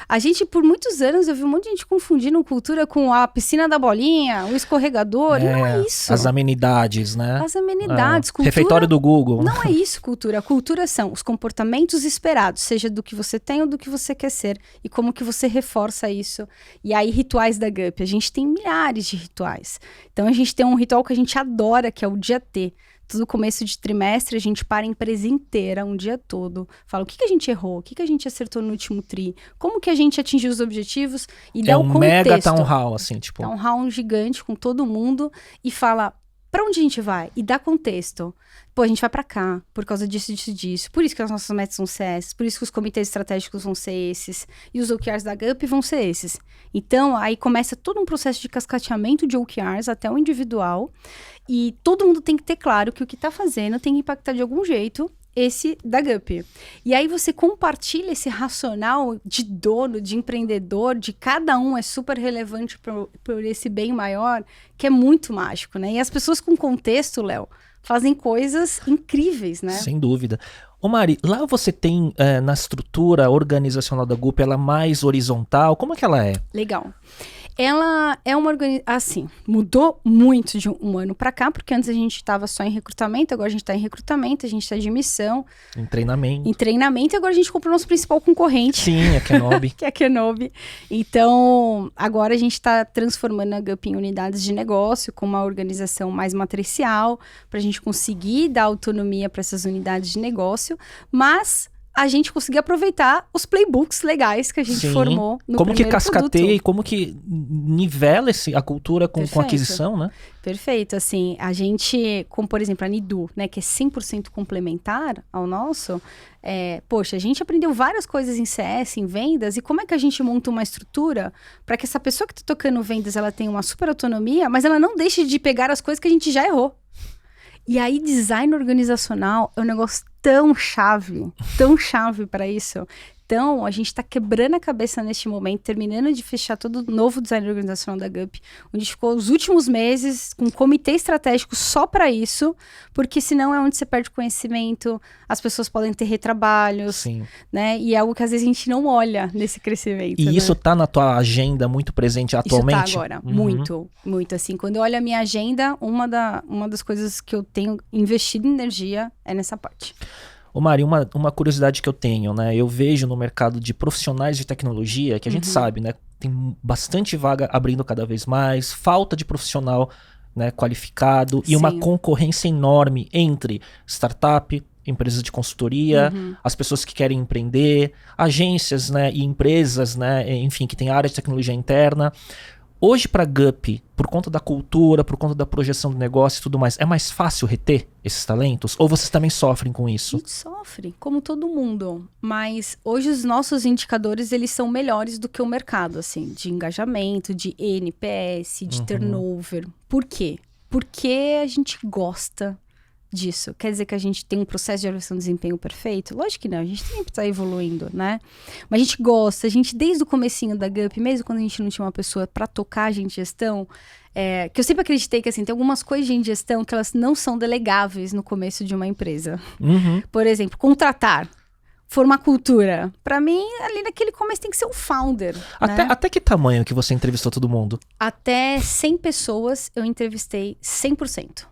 A gente, por muitos anos, eu vi um monte de gente confundindo cultura com a piscina da bolinha, o escorregador, e não é isso. As amenidades, né? As amenidades, cultura... Refeitório do Google. Não é isso, cultura. A cultura são os comportamentos esperados, seja do que você tem ou do que você quer ser, e como que você reforça isso. E aí, rituais da GUP. A gente tem milhares de rituais. Então, a gente tem um ritual que a gente adora, que é o dia T. Todo começo de trimestre, a gente para a empresa inteira, um dia todo. Fala o que a gente errou, o que a gente acertou no último tri, como que a gente atingiu os objetivos e dá o contexto. É um mega town hall, assim, tipo... Town hall gigante com todo mundo e fala... Pra onde a gente vai? E dá contexto. Pô, a gente vai pra cá, por causa disso, disso, disso. Por isso que as nossas metas vão ser essas. Por isso que os comitês estratégicos vão ser esses. E os OKRs da GUP vão ser esses. Então, aí começa todo um processo de cascateamento de OKRs até o individual. E todo mundo tem que ter claro que o que tá fazendo tem que impactar de algum jeito esse da GUP. E aí você compartilha esse racional de dono, de empreendedor, de cada um é super relevante por esse bem maior, que é muito mágico, né? E as pessoas com contexto, Léo, fazem coisas incríveis, né? Sem dúvida. Ô Mari, lá você tem, na estrutura organizacional da GUP, ela é mais horizontal, como é que ela é? Legal. Ela é uma organização, assim, mudou muito de um ano para cá, porque antes a gente estava só em recrutamento, agora a gente está em recrutamento, a gente está de missão. Em treinamento. Em treinamento, e agora a gente comprou o nosso principal concorrente. Sim, a Kenobi. Que é a Kenobi. Então, agora a gente está transformando a GUP em unidades de negócio, com uma organização mais matricial, para a gente conseguir dar autonomia para essas unidades de negócio, mas... a gente conseguir aproveitar os playbooks legais que a gente formou no como primeiro que cascateia produto. E como que nivela a cultura com aquisição, né? Perfeito, assim, a gente, como por exemplo a Nidu, né, que é 100% complementar ao nosso, poxa, a gente aprendeu várias coisas em CS, em vendas, e como é que a gente monta uma estrutura para que essa pessoa que está tocando vendas, ela tenha uma super autonomia, mas ela não deixe de pegar as coisas que a gente já errou. E aí, design organizacional é um negócio tão chave para isso. Então, a gente está quebrando a cabeça neste momento, terminando de fechar todo o novo design organizacional da GUP, onde ficou os últimos meses com um comitê estratégico só para isso, porque senão é onde você perde conhecimento, as pessoas podem ter retrabalhos, né? E é algo que às vezes a gente não olha nesse crescimento. E né? Isso tá na tua agenda muito presente atualmente? Isso tá agora, muito, assim. Quando eu olho a minha agenda, uma das coisas que eu tenho investido energia é nessa parte. Ô Mari, uma curiosidade que eu tenho, né? Eu vejo no mercado de profissionais de tecnologia, que a gente sabe, né? Tem bastante vaga abrindo cada vez mais, falta de profissional, né, qualificado e uma concorrência enorme entre startup, empresas de consultoria, as pessoas que querem empreender, agências, né, e empresas, né, enfim, que tem área de tecnologia interna. Hoje, para a GUP, por conta da cultura, por conta da projeção do negócio e tudo mais, é mais fácil reter esses talentos? Ou vocês também sofrem com isso? A gente sofre, como todo mundo. Mas hoje os nossos indicadores, eles são melhores do que o mercado, assim, de engajamento, de NPS, de turnover. Por quê? Porque a gente gosta disso. Quer dizer que a gente tem um processo de avaliação de desempenho perfeito? Lógico que não, a gente sempre está evoluindo, né? Mas a gente gosta, a gente desde o comecinho da GUP, mesmo quando a gente não tinha uma pessoa para tocar a gente em gestão, que eu sempre acreditei que assim, tem algumas coisas de gestão que elas não são delegáveis no começo de uma empresa. Por exemplo, contratar. Formar cultura. Pra mim, ali naquele começo tem que ser o founder. Até que tamanho que você entrevistou todo mundo? Até 100 pessoas eu entrevistei 100%.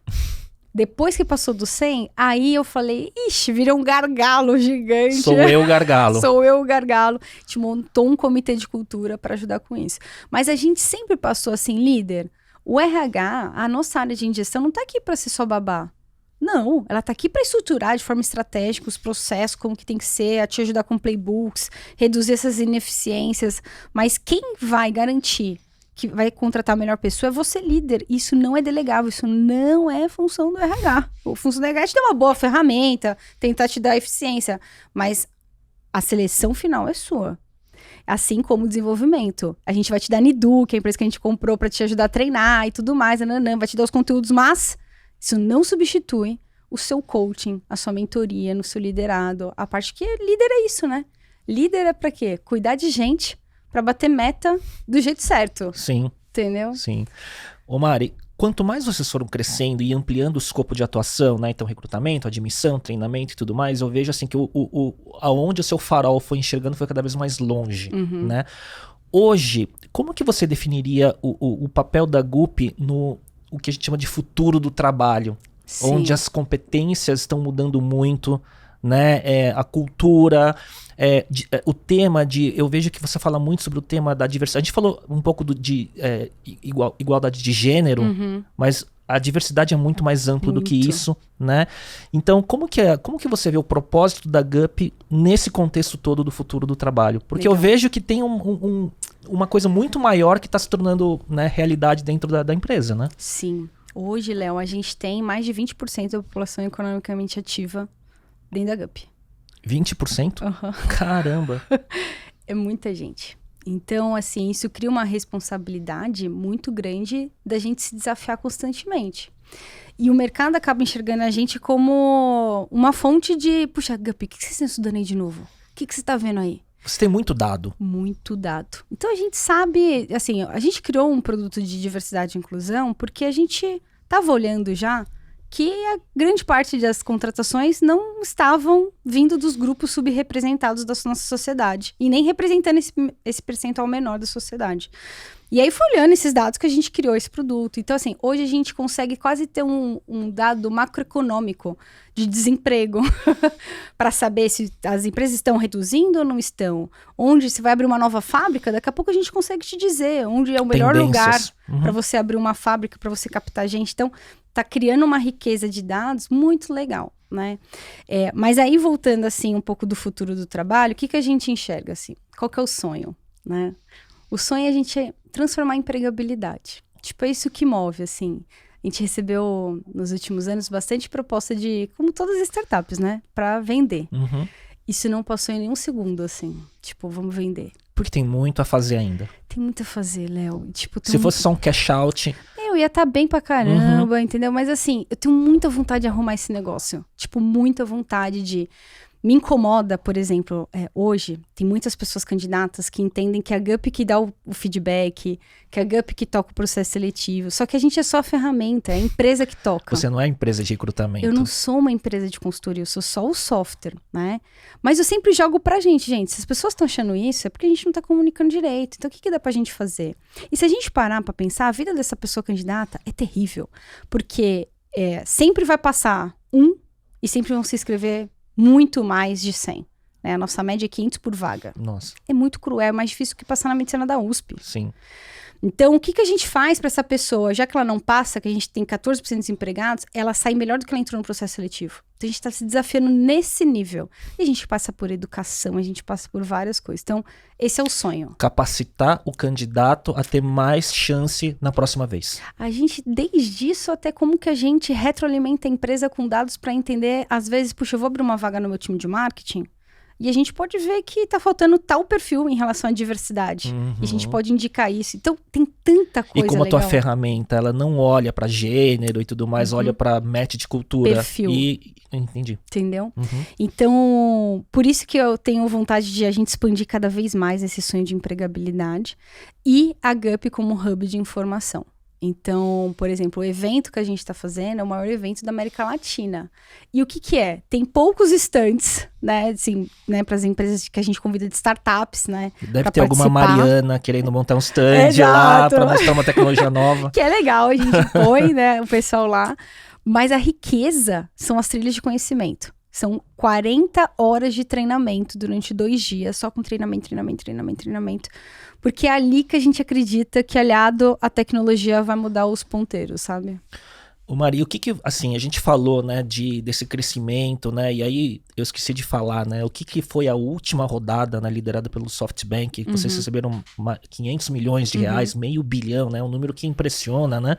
Depois que passou do 100, aí eu falei, ixi, virou um gargalo gigante. Sou eu o gargalo. Sou eu o gargalo. A gente montou um comitê de cultura para ajudar com isso. Mas a gente sempre passou assim, líder, O RH, a nossa área de ingestão, não tá aqui para ser só babá. Não, ela tá aqui para estruturar de forma estratégica os processos, como que tem que ser, a te ajudar com playbooks, reduzir essas ineficiências. Mas quem vai garantir que vai contratar a melhor pessoa é você, líder. Isso não é delegável, isso não é função do RH. A função do RH é te dar uma boa ferramenta, tentar te dar eficiência, mas a seleção final é sua. Assim como o desenvolvimento. A gente vai te dar Nidu, que é a empresa que a gente comprou para te ajudar a treinar e tudo mais, vai te dar os conteúdos, mas isso não substitui o seu coaching, a sua mentoria, no seu liderado. A parte que líder é isso, né? Líder é para quê? Cuidar de gente para bater meta do jeito certo. Sim. Entendeu? Sim. Ô Mari, quanto mais vocês foram crescendo e ampliando o escopo de atuação, né? Então, recrutamento, admissão, treinamento e tudo mais, eu vejo assim que aonde o seu farol foi enxergando foi cada vez mais longe, né? Hoje, como que você definiria o papel da GUP no o que a gente chama de futuro do trabalho? Sim. Onde as competências estão mudando muito, né? A cultura, o tema de... Eu vejo que você fala muito sobre o tema da diversidade. A gente falou um pouco de igualdade de gênero, mas a diversidade é muito mais ampla do que isso, né? Então, como que você vê o propósito da GUP nesse contexto todo do futuro do trabalho? Porque eu vejo que tem uma coisa muito maior que está se tornando, né, realidade dentro da empresa, né? Sim. Hoje, Léo, a gente tem mais de 20% da população economicamente ativa dentro da GUP. 20%? Caramba! É muita gente. Então, assim, isso cria uma responsabilidade muito grande da gente se desafiar constantemente. E o mercado acaba enxergando a gente como uma fonte de... Puxa, GUP, o que vocês estão estudando aí de novo? O que você está vendo aí? Você tem muito dado. Muito dado. Então, a gente sabe... Assim, a gente criou um produto de diversidade e inclusão porque a gente estava olhando já que a grande parte das contratações não estavam vindo dos grupos subrepresentados da nossa sociedade. E nem representando esse percentual menor da sociedade. E aí foi olhando esses dados que a gente criou esse produto. Então, assim, hoje a gente consegue quase ter um dado macroeconômico de desemprego para saber se as empresas estão reduzindo ou não estão. Onde se vai abrir uma nova fábrica, daqui a pouco a gente consegue te dizer onde é o melhor lugar para você abrir uma fábrica, para você captar gente. Então, tá criando uma riqueza de dados muito legal, né? Mas aí, voltando, assim, um pouco do futuro do trabalho, o que a gente enxerga, assim? Qual que é o sonho, né? O sonho é a gente transformar em empregabilidade. Tipo, é isso que move, assim. A gente recebeu, nos últimos anos, bastante proposta de, como todas as startups, né? Para vender. Isso não passou em nenhum segundo, assim. Tipo, vamos vender. Porque tem muito a fazer ainda. Tem muito a fazer, Léo. Tipo, se fosse só um cash out... Eu ia estar bem pra caramba, entendeu? Mas assim, eu tenho muita vontade de arrumar esse negócio. Tipo, muita vontade de... Me incomoda, por exemplo, hoje, tem muitas pessoas candidatas que entendem que a GUP que dá o feedback, que a GUP que toca o processo seletivo. Só que a gente é só a ferramenta, é a empresa que toca. Você não é empresa de recrutamento. Eu não sou uma empresa de consultoria, eu sou só o software, né? Mas eu sempre jogo pra gente, se as pessoas estão achando isso, é porque a gente não tá comunicando direito. Então, o que dá pra gente fazer? E se a gente parar pra pensar, a vida dessa pessoa candidata é terrível. Porque sempre vai passar e sempre vão se inscrever muito mais de 100. Né? A nossa média é 500 por vaga. Nossa. É muito cruel, é mais difícil que passar na medicina da USP. Sim. Então, o que a gente faz para essa pessoa? Já que ela não passa, que a gente tem 14% de desempregados, ela sai melhor do que ela entrou no processo seletivo. Então, a gente está se desafiando nesse nível. E a gente passa por educação, a gente passa por várias coisas. Então, esse é o sonho. Capacitar o candidato a ter mais chance na próxima vez. A gente, desde isso, até como que a gente retroalimenta a empresa com dados para entender, às vezes, puxa, eu vou abrir uma vaga no meu time de marketing, e a gente pode ver que tá faltando tal perfil em relação à diversidade. E a gente pode indicar isso. Então, tem tanta coisa legal. E como a tua ferramenta, ela não olha pra gênero e tudo mais, olha pra match de cultura. Perfil. Entendi. Entendeu? Então, por isso que eu tenho vontade de a gente expandir cada vez mais esse sonho de empregabilidade. E a GUP como hub de informação. Então, por exemplo, o evento que a gente está fazendo é o maior evento da América Latina. E o que é? Tem poucos stands, né, assim, né, para as empresas que a gente convida de startups, né? Deve ter alguma Mariana querendo montar um stand lá para mostrar uma tecnologia nova. Que é legal, a gente põe, né, o pessoal lá. Mas a riqueza são as trilhas de conhecimento. São 40 horas de treinamento durante 2 dias, só com treinamento. Porque é ali que a gente acredita que, aliado à tecnologia, vai mudar os ponteiros, sabe? O Mari, o que assim, a gente falou, né, desse crescimento, né, e aí eu esqueci de falar, né, o que foi a última rodada, né, liderada pelo SoftBank, que vocês receberam 500 milhões de reais, meio bilhão, né, um número que impressiona, né?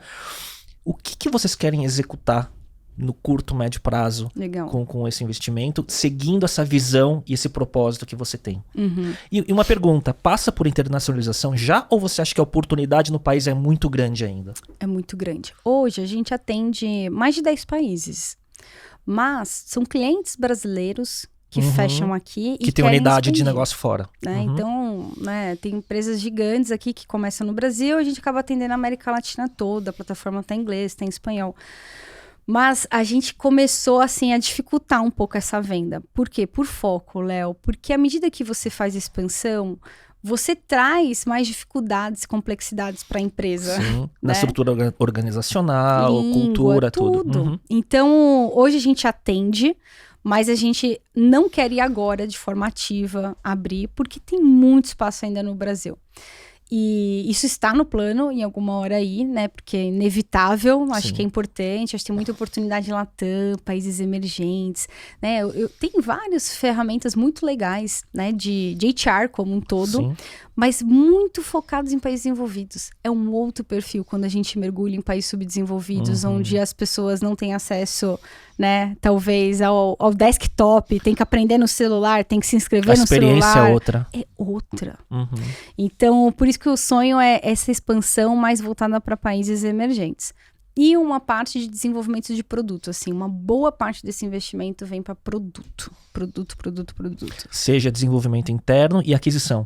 O que vocês querem executar no curto, médio prazo com esse investimento, seguindo essa visão e esse propósito que você tem? E uma pergunta, passa por internacionalização já, ou você acha que a oportunidade no país é muito grande ainda? É muito grande. Hoje a gente atende mais de 10 países, mas são clientes brasileiros que fecham aqui que tem unidade de negócio fora. Né? Então, né, tem empresas gigantes aqui que começam no Brasil, a gente acaba atendendo a América Latina toda, a plataforma está em inglês, está em espanhol. Mas a gente começou, assim, a dificultar um pouco essa venda. Por quê? Por foco, Léo. Porque à medida que você faz expansão, você traz mais dificuldades e complexidades para a empresa. Sim, né? Na estrutura organizacional, Língua, cultura, tudo. Então, hoje a gente atende, mas a gente não quer ir agora de forma ativa abrir, porque tem muito espaço ainda no Brasil. E isso está no plano em alguma hora aí, né? Porque é inevitável, acho que é importante, acho que tem muita oportunidade em Latam, países emergentes, né? Tem várias ferramentas muito legais, né? De HR como um todo, mas muito focados em países desenvolvidos. É um outro perfil quando a gente mergulha em países subdesenvolvidos, onde as pessoas não têm acesso, né? Talvez ao desktop, tem que aprender no celular, tem que se inscrever no celular. A experiência é outra. É outra. Então, por isso que o sonho é essa expansão mais voltada para países emergentes. E uma parte de desenvolvimento de produto, assim, uma boa parte desse investimento vem para produto. Seja desenvolvimento interno e aquisição.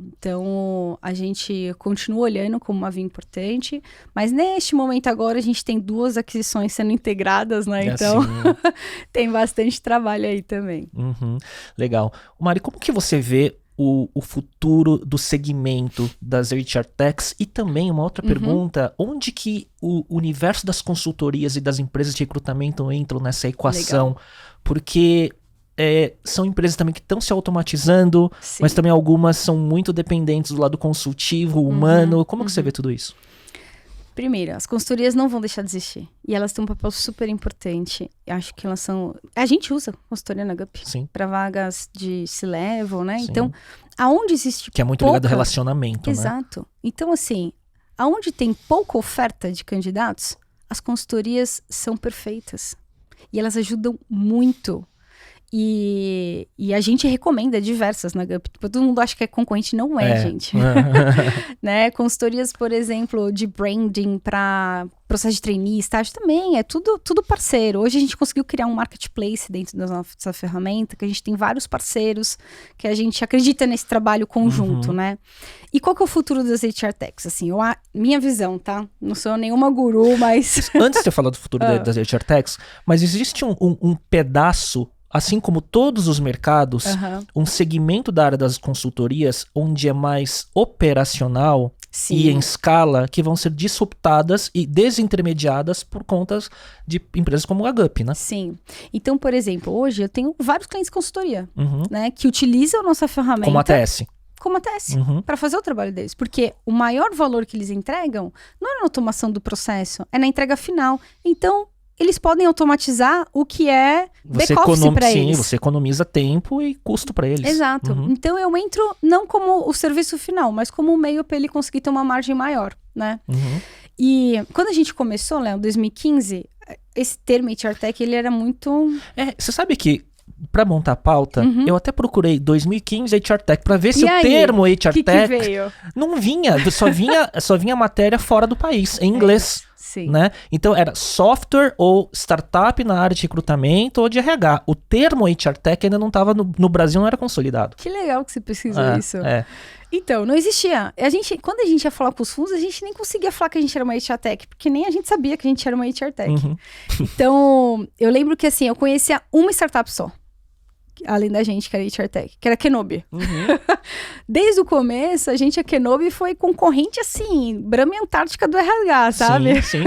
Então, a gente continua olhando como uma via importante, mas neste momento agora a gente tem 2 aquisições sendo integradas, né? Então, tem bastante trabalho aí também. Legal. Mari, como que você vê o futuro do segmento das HR Techs? E também uma outra pergunta, onde que o universo das consultorias e das empresas de recrutamento entram nessa equação? Legal. Porque são empresas também que estão se automatizando, mas também algumas são muito dependentes do lado consultivo, humano. Como que você vê tudo isso? Primeiro, as consultorias não vão deixar de existir. E elas têm um papel super importante. Eu acho que elas são... A gente usa consultoria na GUP para vagas de C-Level, né? Sim. Então, aonde existe que é muito ligado ao relacionamento, Exato. Né? Então, assim, aonde tem pouca oferta de candidatos, as consultorias são perfeitas. E elas ajudam muito. E a gente recomenda diversas na GUP. Todo mundo acha que é concorrente, não gente. Né? Consultorias, por exemplo, de branding para processo de trainee, estágio também, é tudo parceiro. Hoje a gente conseguiu criar um marketplace dentro da nossa ferramenta, que a gente tem vários parceiros, que a gente acredita nesse trabalho conjunto, né? E qual que é o futuro das HR Techs? Assim, minha visão, tá? Não sou nenhuma guru, mas... Antes de eu falar do futuro das HR Techs, mas existe um pedaço, assim como todos os mercados, um segmento da área das consultorias onde é mais operacional e em escala, que vão ser disruptadas e desintermediadas por conta de empresas como a GUP, né? Sim. Então, por exemplo, hoje eu tenho vários clientes de consultoria, né, que utilizam a nossa ferramenta. Como a TS. Para fazer o trabalho deles. Porque o maior valor que eles entregam não é na automação do processo, é na entrega final. Então, eles podem automatizar o que é back-office para eles. Sim, você economiza tempo e custo para eles. Exato. Então, eu entro não como o serviço final, mas como um meio para ele conseguir ter uma margem maior, né? E quando a gente começou, Léo, em 2015, esse termo HR Tech, ele era muito... Você sabe que, para montar a pauta, eu até procurei 2015 HR Tech para ver se o termo HR Tech veio? Não vinha, só vinha matéria fora do país, em inglês. Né? Então era software ou startup na área de recrutamento ou de RH. O termo HR Tech ainda não estava no Brasil, não era consolidado. Que legal que você pesquisou isso. Então, não existia. Quando a gente ia falar com os fundos, a gente nem conseguia falar que a gente era uma HR Tech, porque nem a gente sabia que a gente era uma HR Tech. Então, eu lembro que assim, eu conhecia uma startup só, além da gente, que era HR Tech, que era Kenobi. Desde o começo, a Kenobi foi concorrente, assim, Brahma e Antártica do RH, sabe? Sim.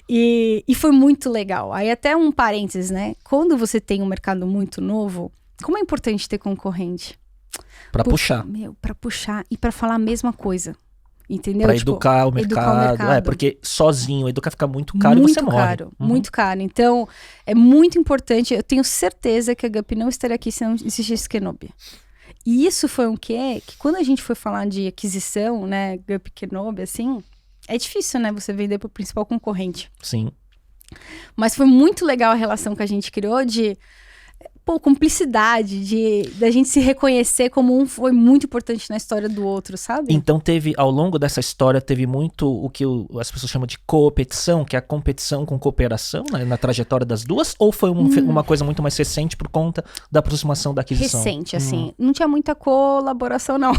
E foi muito legal. Aí até um parênteses, né? Quando você tem um mercado muito novo, como é importante ter concorrente? Pra puxar. Pra puxar e pra falar a mesma coisa. Entendeu? Pra educar o mercado. Porque sozinho, educar fica muito caro muito e você morre. Muito caro. Então, é muito importante. Eu tenho certeza que a Gup não estaria aqui se não existisse Kenobi. E isso foi um quê? Que quando a gente foi falar de aquisição, né, Gup Kenobi, assim, é difícil, né, você vender pro principal concorrente. Sim. Mas foi muito legal a relação que a gente criou de cumplicidade, da gente se reconhecer como um foi muito importante na história do outro, sabe? Então ao longo dessa história, teve muito o que as pessoas chamam de competição, que é a competição com cooperação, né, na trajetória das duas, ou foi uma coisa muito mais recente por conta da aproximação da aquisição? Recente, assim, não tinha muita colaboração, não.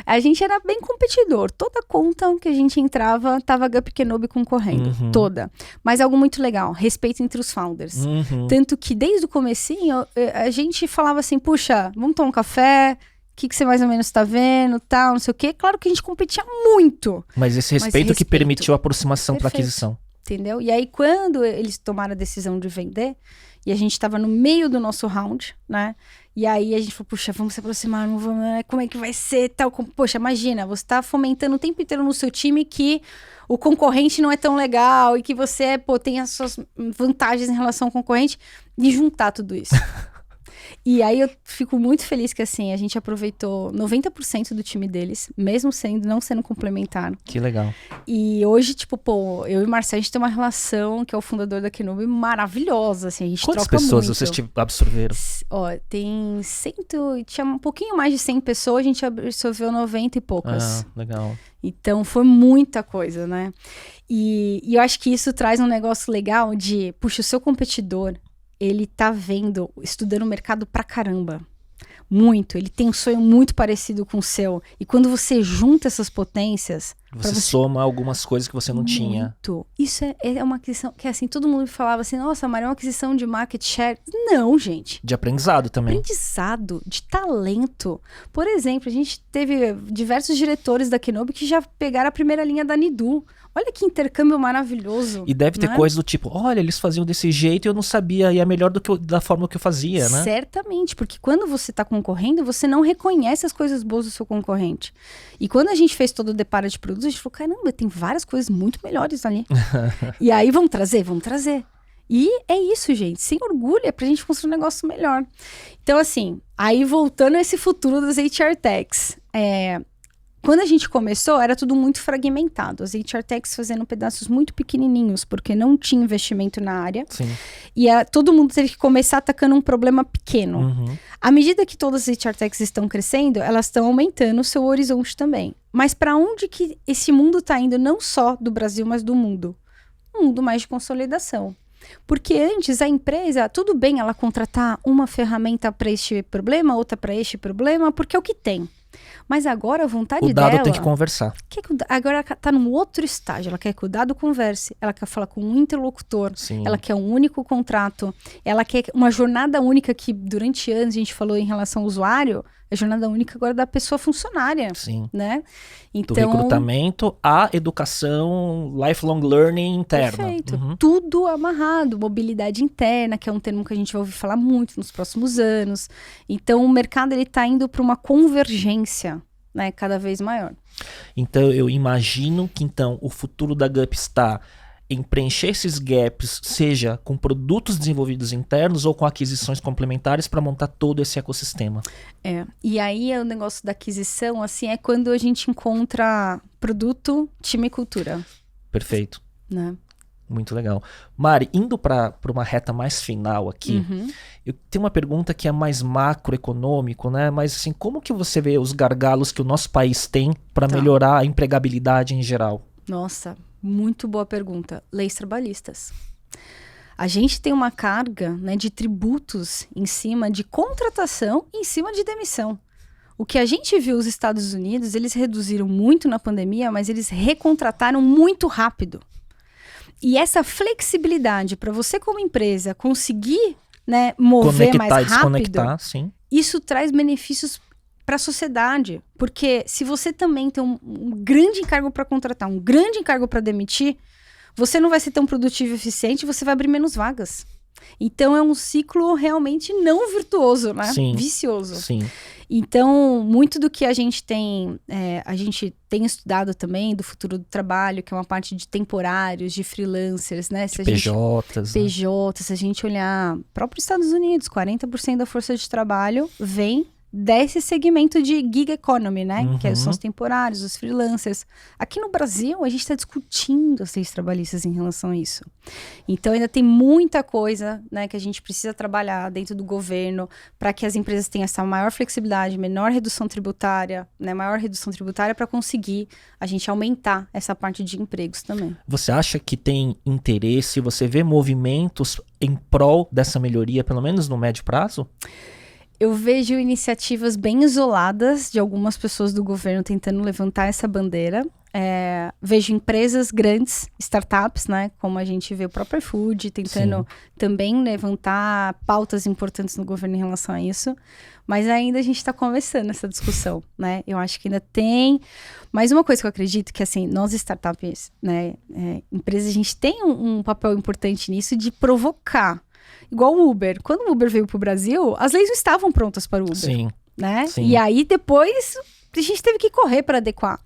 A gente era bem competidor, toda conta que a gente entrava, tava a Gup Kenobi concorrendo, toda. Mas algo muito legal, respeito entre os founders. Tanto que desde o comecinho, a gente falava assim, puxa, vamos tomar um café, o que você mais ou menos tá vendo, tal, não sei o quê. Claro que a gente competia muito. Mas esse respeito que permitiu a aproximação para aquisição. Entendeu? E aí, quando eles tomaram a decisão de vender, e a gente tava no meio do nosso round, né? E aí a gente falou, puxa, vamos se aproximar, não vamos, como é que vai ser, tal. Poxa, imagina, você tá fomentando o tempo inteiro no seu time que o concorrente não é tão legal e que você, tem as suas vantagens em relação ao concorrente, e juntar tudo isso. E aí eu fico muito feliz que, assim, a gente aproveitou 90% do time deles, mesmo não sendo complementar. Que legal. E hoje, eu e o Marcelo, a gente tem uma relação, que é o fundador da Kenobi, maravilhosa, assim, a gente Quantas troca muito. Quantas pessoas vocês absorveram? Tinha um pouquinho mais de 100 pessoas, a gente absorveu 90 e poucas. Legal. Então, foi muita coisa, né? E eu acho que isso traz um negócio legal de, puxa, o seu competidor, ele tá estudando o mercado pra caramba. Muito. Ele tem um sonho muito parecido com o seu. E quando você junta essas potências... Você soma algumas coisas que você não tinha. Isso é uma aquisição que, assim, todo mundo falava assim, nossa, Maria, é uma aquisição de market share. Não, gente. De aprendizado também. Aprendizado, de talento. Por exemplo, a gente teve diversos diretores da Kenobi que já pegaram a primeira linha da Nidu. Olha que intercâmbio maravilhoso. E deve ter coisa do tipo, olha, eles faziam desse jeito e eu não sabia, e é melhor da forma que eu fazia, né? Certamente, porque quando você está concorrendo, você não reconhece as coisas boas do seu concorrente. E quando a gente fez todo o deparo de produtos, a gente falou, caramba, tem várias coisas muito melhores ali. E aí, vamos trazer. E é isso, gente. Sem orgulho, é pra gente construir um negócio melhor. Então, assim, aí voltando a esse futuro das HR Techs, quando a gente começou, era tudo muito fragmentado. As HR Techs fazendo pedaços muito pequenininhos, porque não tinha investimento na área. Sim. E todo mundo teve que começar atacando um problema pequeno. À medida que todas as HR Techs estão crescendo, elas estão aumentando o seu horizonte também. Mas para onde que esse mundo está indo, não só do Brasil, mas do mundo? Um mundo mais de consolidação. Porque antes a empresa, tudo bem ela contratar uma ferramenta para este problema, outra para este problema, porque é o que tem. Mas agora a vontade dela... O dado tem que conversar. Agora ela tá num outro estágio. Ela quer que o dado converse. Ela quer falar com um interlocutor. Sim. Ela quer um único contrato. Ela quer uma jornada única que durante anos a gente falou em relação ao usuário. A jornada única agora da pessoa funcionária. Sim. Né? Então, do recrutamento à educação, lifelong learning interna. Perfeito. Tudo amarrado. Mobilidade interna, que é um termo que a gente vai ouvir falar muito nos próximos anos. Então, o mercado está indo para uma convergência, né, cada vez maior. Então, eu imagino que o futuro da Gup está em preencher esses gaps, seja com produtos desenvolvidos internos ou com aquisições complementares para montar todo esse ecossistema. E aí o negócio da aquisição, assim, é quando a gente encontra produto, time e cultura. Perfeito. Né? Muito legal. Mari, indo para uma reta mais final aqui, eu tenho uma pergunta que é mais macroeconômico, né? Mas assim, como que você vê os gargalos que o nosso país tem para melhorar a empregabilidade em geral? Nossa, muito boa pergunta. Leis trabalhistas. A gente tem uma carga, né, de tributos em cima de contratação e em cima de demissão. O que a gente viu os Estados Unidos, eles reduziram muito na pandemia, mas eles recontrataram muito rápido. E essa flexibilidade para você como empresa conseguir, né, mover mais rápido, sim. Isso traz benefícios para a sociedade. Porque se você também tem um grande encargo para contratar, um grande encargo para demitir, você não vai ser tão produtivo e eficiente, você vai abrir menos vagas. Então é um ciclo realmente não virtuoso, né? Sim, vicioso. Sim. Então, muito do que a gente tem estudado também do futuro do trabalho, que é uma parte de temporários, de freelancers, né? De PJs. PJs, se a gente olhar, próprio Estados Unidos, 40% da força de trabalho vem desse segmento de gig economy, né? Que são os temporários, os freelancers. Aqui no Brasil, a gente está discutindo as leis trabalhistas em relação a isso. Então, ainda tem muita coisa, né, que a gente precisa trabalhar dentro do governo para que as empresas tenham essa maior flexibilidade, menor redução tributária, né, maior redução tributária para conseguir a gente aumentar essa parte de empregos também. Você acha que tem interesse, você vê movimentos em prol dessa melhoria, pelo menos no médio prazo? Eu vejo iniciativas bem isoladas de algumas pessoas do governo tentando levantar essa bandeira. Vejo empresas grandes, startups, né, como a gente vê o próprio iFood, tentando também levantar pautas importantes no governo em relação a isso. Mas ainda a gente está começando essa discussão, né? Eu acho que ainda tem... Mas uma coisa que eu acredito que, assim, nós startups, né, empresas, a gente tem um papel importante nisso de provocar. Igual o Uber. Quando o Uber veio pro Brasil, as leis não estavam prontas para o Uber. Sim. Né? Sim. E aí, depois, a gente teve que correr para adequar.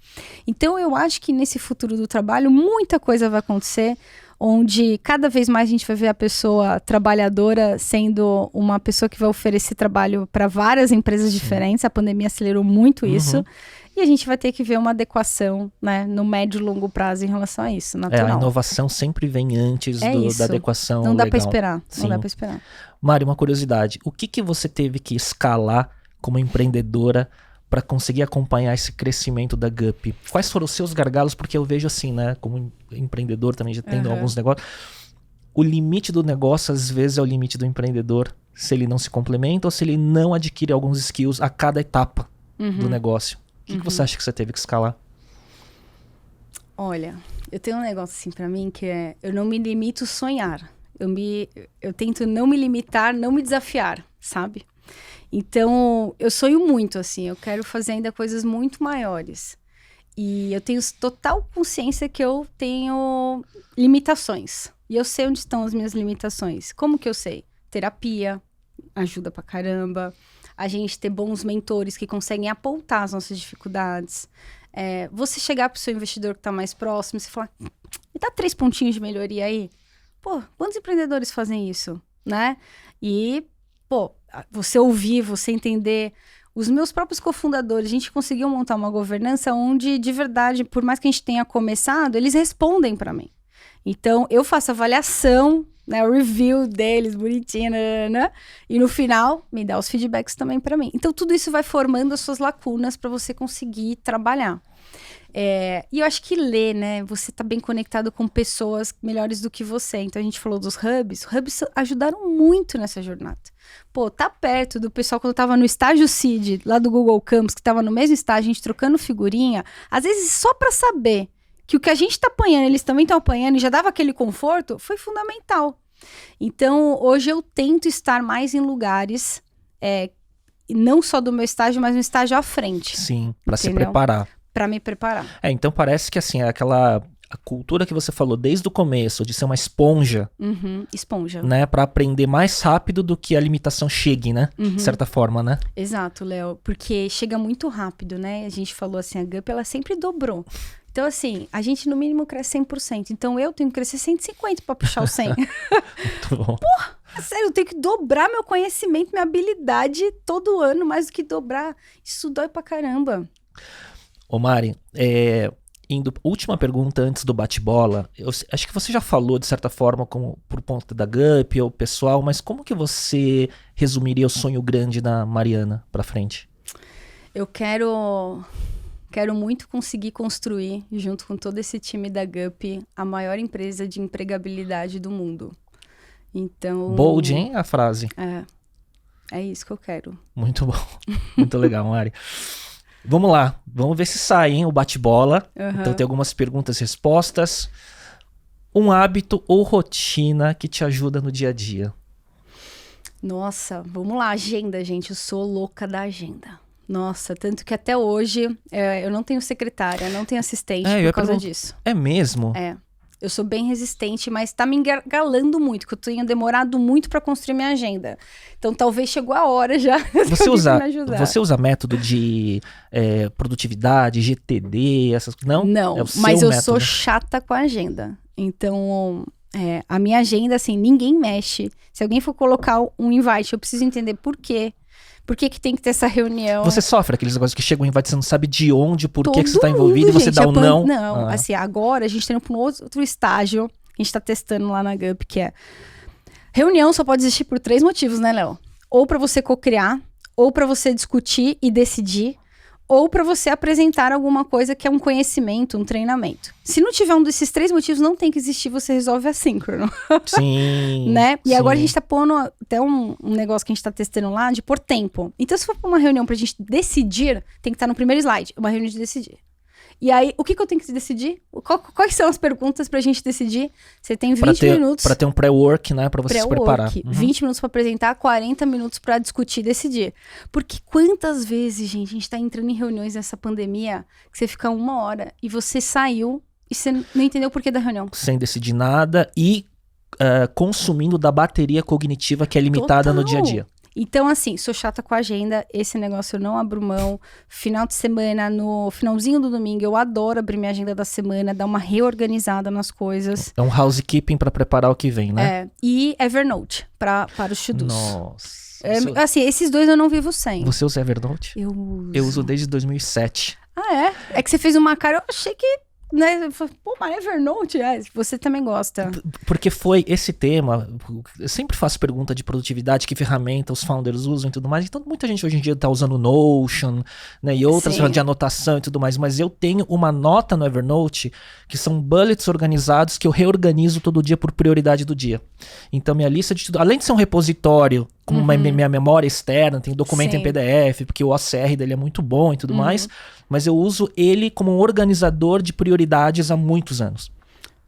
Então, eu acho que nesse futuro do trabalho, muita coisa vai acontecer, onde cada vez mais a gente vai ver a pessoa trabalhadora sendo uma pessoa que vai oferecer trabalho para várias empresas diferentes. A pandemia acelerou muito isso. E a gente vai ter que ver uma adequação, né, no médio e longo prazo em relação a isso, natural. A inovação sempre vem antes da adequação. Não dá para legal. esperar. Sim. Não dá para esperar. Mari, uma curiosidade. O que você teve que escalar como empreendedora para conseguir acompanhar esse crescimento da Gup? Quais foram os seus gargalos? Porque eu vejo assim, né, como empreendedor também, já tendo alguns negócios, o limite do negócio às vezes é o limite do empreendedor, se ele não se complementa ou se ele não adquire alguns skills a cada etapa do negócio. O que você acha que você teve que escalar? Olha, eu tenho um negócio assim pra mim que é, eu não me limito a sonhar. Eu tento não me limitar, não me desafiar, sabe? Então, eu sonho muito, assim, eu quero fazer ainda coisas muito maiores. E eu tenho total consciência que eu tenho limitações. E eu sei onde estão as minhas limitações. Como que eu sei? Terapia ajuda pra caramba. A gente ter bons mentores que conseguem apontar as nossas dificuldades. Você chegar pro seu investidor que tá mais próximo e falar, me dá 3 pontinhos de melhoria aí. Pô, quantos empreendedores fazem isso, né? E, pô, você ouvir, você entender. Os meus próprios cofundadores, a gente conseguiu montar uma governança onde, de verdade, por mais que a gente tenha começado, eles respondem para mim. Então, eu faço avaliação, né, o review deles, bonitinho, né, e no final, me dá os feedbacks também para mim. Então, tudo isso vai formando as suas lacunas para você conseguir trabalhar. E eu acho que ler, né, você tá bem conectado com pessoas melhores do que você. Então, a gente falou dos hubs. Os hubs ajudaram muito nessa jornada. Pô, tá perto do pessoal quando eu tava no estágio Seed, lá do Google Campus, que tava no mesmo estágio, a gente trocando figurinha. Às vezes, só para saber que o que a gente tá apanhando, eles também estão apanhando e já dava aquele conforto, foi fundamental. Então, hoje eu tento estar mais em lugares, não só do meu estágio, mas no estágio à frente. Sim, para se preparar. Para me preparar. Então parece que assim, a cultura que você falou desde o começo, de ser uma esponja. Esponja. Né, para aprender mais rápido do que a limitação chegue, né? De certa forma, né? Exato, Léo. Porque chega muito rápido, né? A gente falou assim, a Gup, ela sempre dobrou. Então, assim, a gente no mínimo cresce 100%. Então, eu tenho que crescer 150 para puxar o 100. Muito bom. Porra, sério, eu tenho que dobrar meu conhecimento, minha habilidade todo ano, mais do que dobrar. Isso dói pra caramba. Ô Mari, última pergunta antes do bate-bola. Acho que você já falou, de certa forma, por conta da Gup ou pessoal, mas como que você resumiria o sonho grande da Mariana pra frente? Eu quero muito conseguir construir, junto com todo esse time da Gup, a maior empresa de empregabilidade do mundo. Então... Bold, hein, a frase? É isso que eu quero. Muito bom. Muito legal, Mari. Vamos lá, vamos ver se sai, hein, o bate-bola. Então tem algumas perguntas e respostas. Um hábito ou rotina que te ajuda no dia a dia? Nossa, vamos lá, agenda, gente. Eu sou louca da agenda. Nossa, tanto que até hoje eu não tenho secretária, não tenho assistente por causa disso. É mesmo? É. Eu sou bem resistente, mas tá me engargalando muito, que eu tenho demorado muito pra construir minha agenda. Então talvez chegou a hora já Você usa método de produtividade, GTD, essas coisas? Não? Não, mas eu sou chata com a agenda. Então, a minha agenda, assim, ninguém mexe. Se alguém for colocar um invite, eu preciso entender por quê. Por que tem que ter essa reunião? Você sofre aqueles negócios que chegam em invite, você não sabe de onde, por que você tá envolvido, e você dá um não? Não, assim, agora a gente tá indo pra um outro estágio, a gente tá testando lá na GUP, que é... Reunião só pode existir por 3 motivos, né, Léo? Ou pra você co-criar, ou pra você discutir e decidir, ou para você apresentar alguma coisa que é um conhecimento, um treinamento. Se não tiver um desses 3 motivos, não tem que existir, você resolve assíncrono. Sim. Né? E sim. agora a gente tá pondo até um negócio que a gente tá testando lá de pôr tempo. Então, se for pra uma reunião pra gente decidir, tem que estar no primeiro slide, uma reunião de decidir. E aí, o que eu tenho que decidir? Quais são as perguntas pra gente decidir? Você tem 20 minutos... Pra ter um pré-work, né? Pra você se preparar. 20 minutos pra apresentar, 40 minutos pra discutir e decidir. Porque quantas vezes, gente, a gente tá entrando em reuniões nessa pandemia, que você fica 1 hora e você saiu e você não entendeu o porquê da reunião. Sem decidir nada e consumindo da bateria cognitiva que é limitada no dia a dia. Então, assim, sou chata com a agenda, esse negócio eu não abro mão. Final de semana, no finalzinho do domingo, eu adoro abrir minha agenda da semana, dar uma reorganizada nas coisas. É um housekeeping pra preparar o que vem, né? E Evernote, para os to-dos. Nossa. Assim, esses 2 eu não vivo sem. Você usa Evernote? Eu uso. Eu uso desde 2007. Ah, é? É que você fez uma cara, eu achei que... Né? Pô, mas Evernote, você também gosta. Porque foi esse tema, eu sempre faço pergunta de produtividade, que ferramenta os founders usam e tudo mais, então muita gente hoje em dia tá usando Notion, né, e outras de anotação e tudo mais, mas eu tenho uma nota no Evernote, que são bullets organizados, que eu reorganizo todo dia por prioridade do dia. Então minha lista de tudo, além de ser um repositório, como minha memória externa, tem documento em PDF, porque o OCR dele é muito bom e tudo mais, mas eu uso ele como um organizador de prioridades há muitos anos.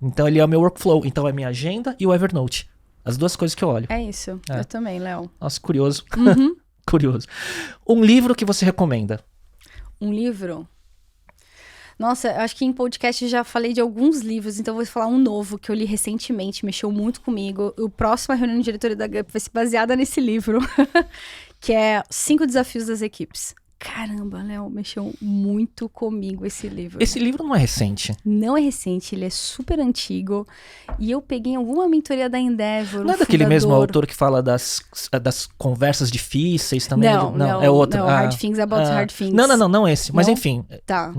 Então ele é o meu workflow, então é minha agenda e o Evernote. As 2 coisas que eu olho. É isso, eu também, Léo. Nossa, curioso. Curioso. Um livro que você recomenda? Um livro? Nossa, acho que em podcast eu já falei de alguns livros, então eu vou falar um novo que eu li recentemente, mexeu muito comigo. O próximo reunião de diretoria da GUP vai ser baseada nesse livro, que é 5 Desafios das Equipes. Caramba, Léo, mexeu muito comigo esse livro. Esse livro não é recente. Não é recente, ele é super antigo. E eu peguei alguma mentoria da Endeavor. Não é daquele mesmo autor que fala das conversas difíceis também? Não, é outro. Não, Hard Things About Hard Things. Não esse. Mas enfim. Tá.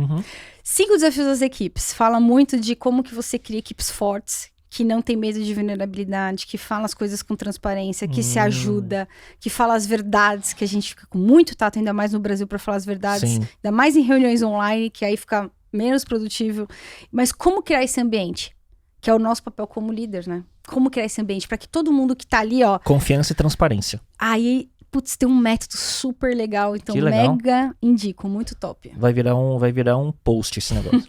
5 Desafios das Equipes. Fala muito de como que você cria equipes fortes, que não tem medo de vulnerabilidade, que fala as coisas com transparência, que se ajuda, que fala as verdades, que a gente fica com muito tato, ainda mais no Brasil, para falar as verdades, ainda mais em reuniões online, que aí fica menos produtivo. Mas como criar esse ambiente? Que é o nosso papel como líder, né? Como criar esse ambiente para que todo mundo que tá ali, ó... Confiança e transparência. Aí, putz, tem um método super legal, então mega indico, muito top. Vai virar um post esse negócio.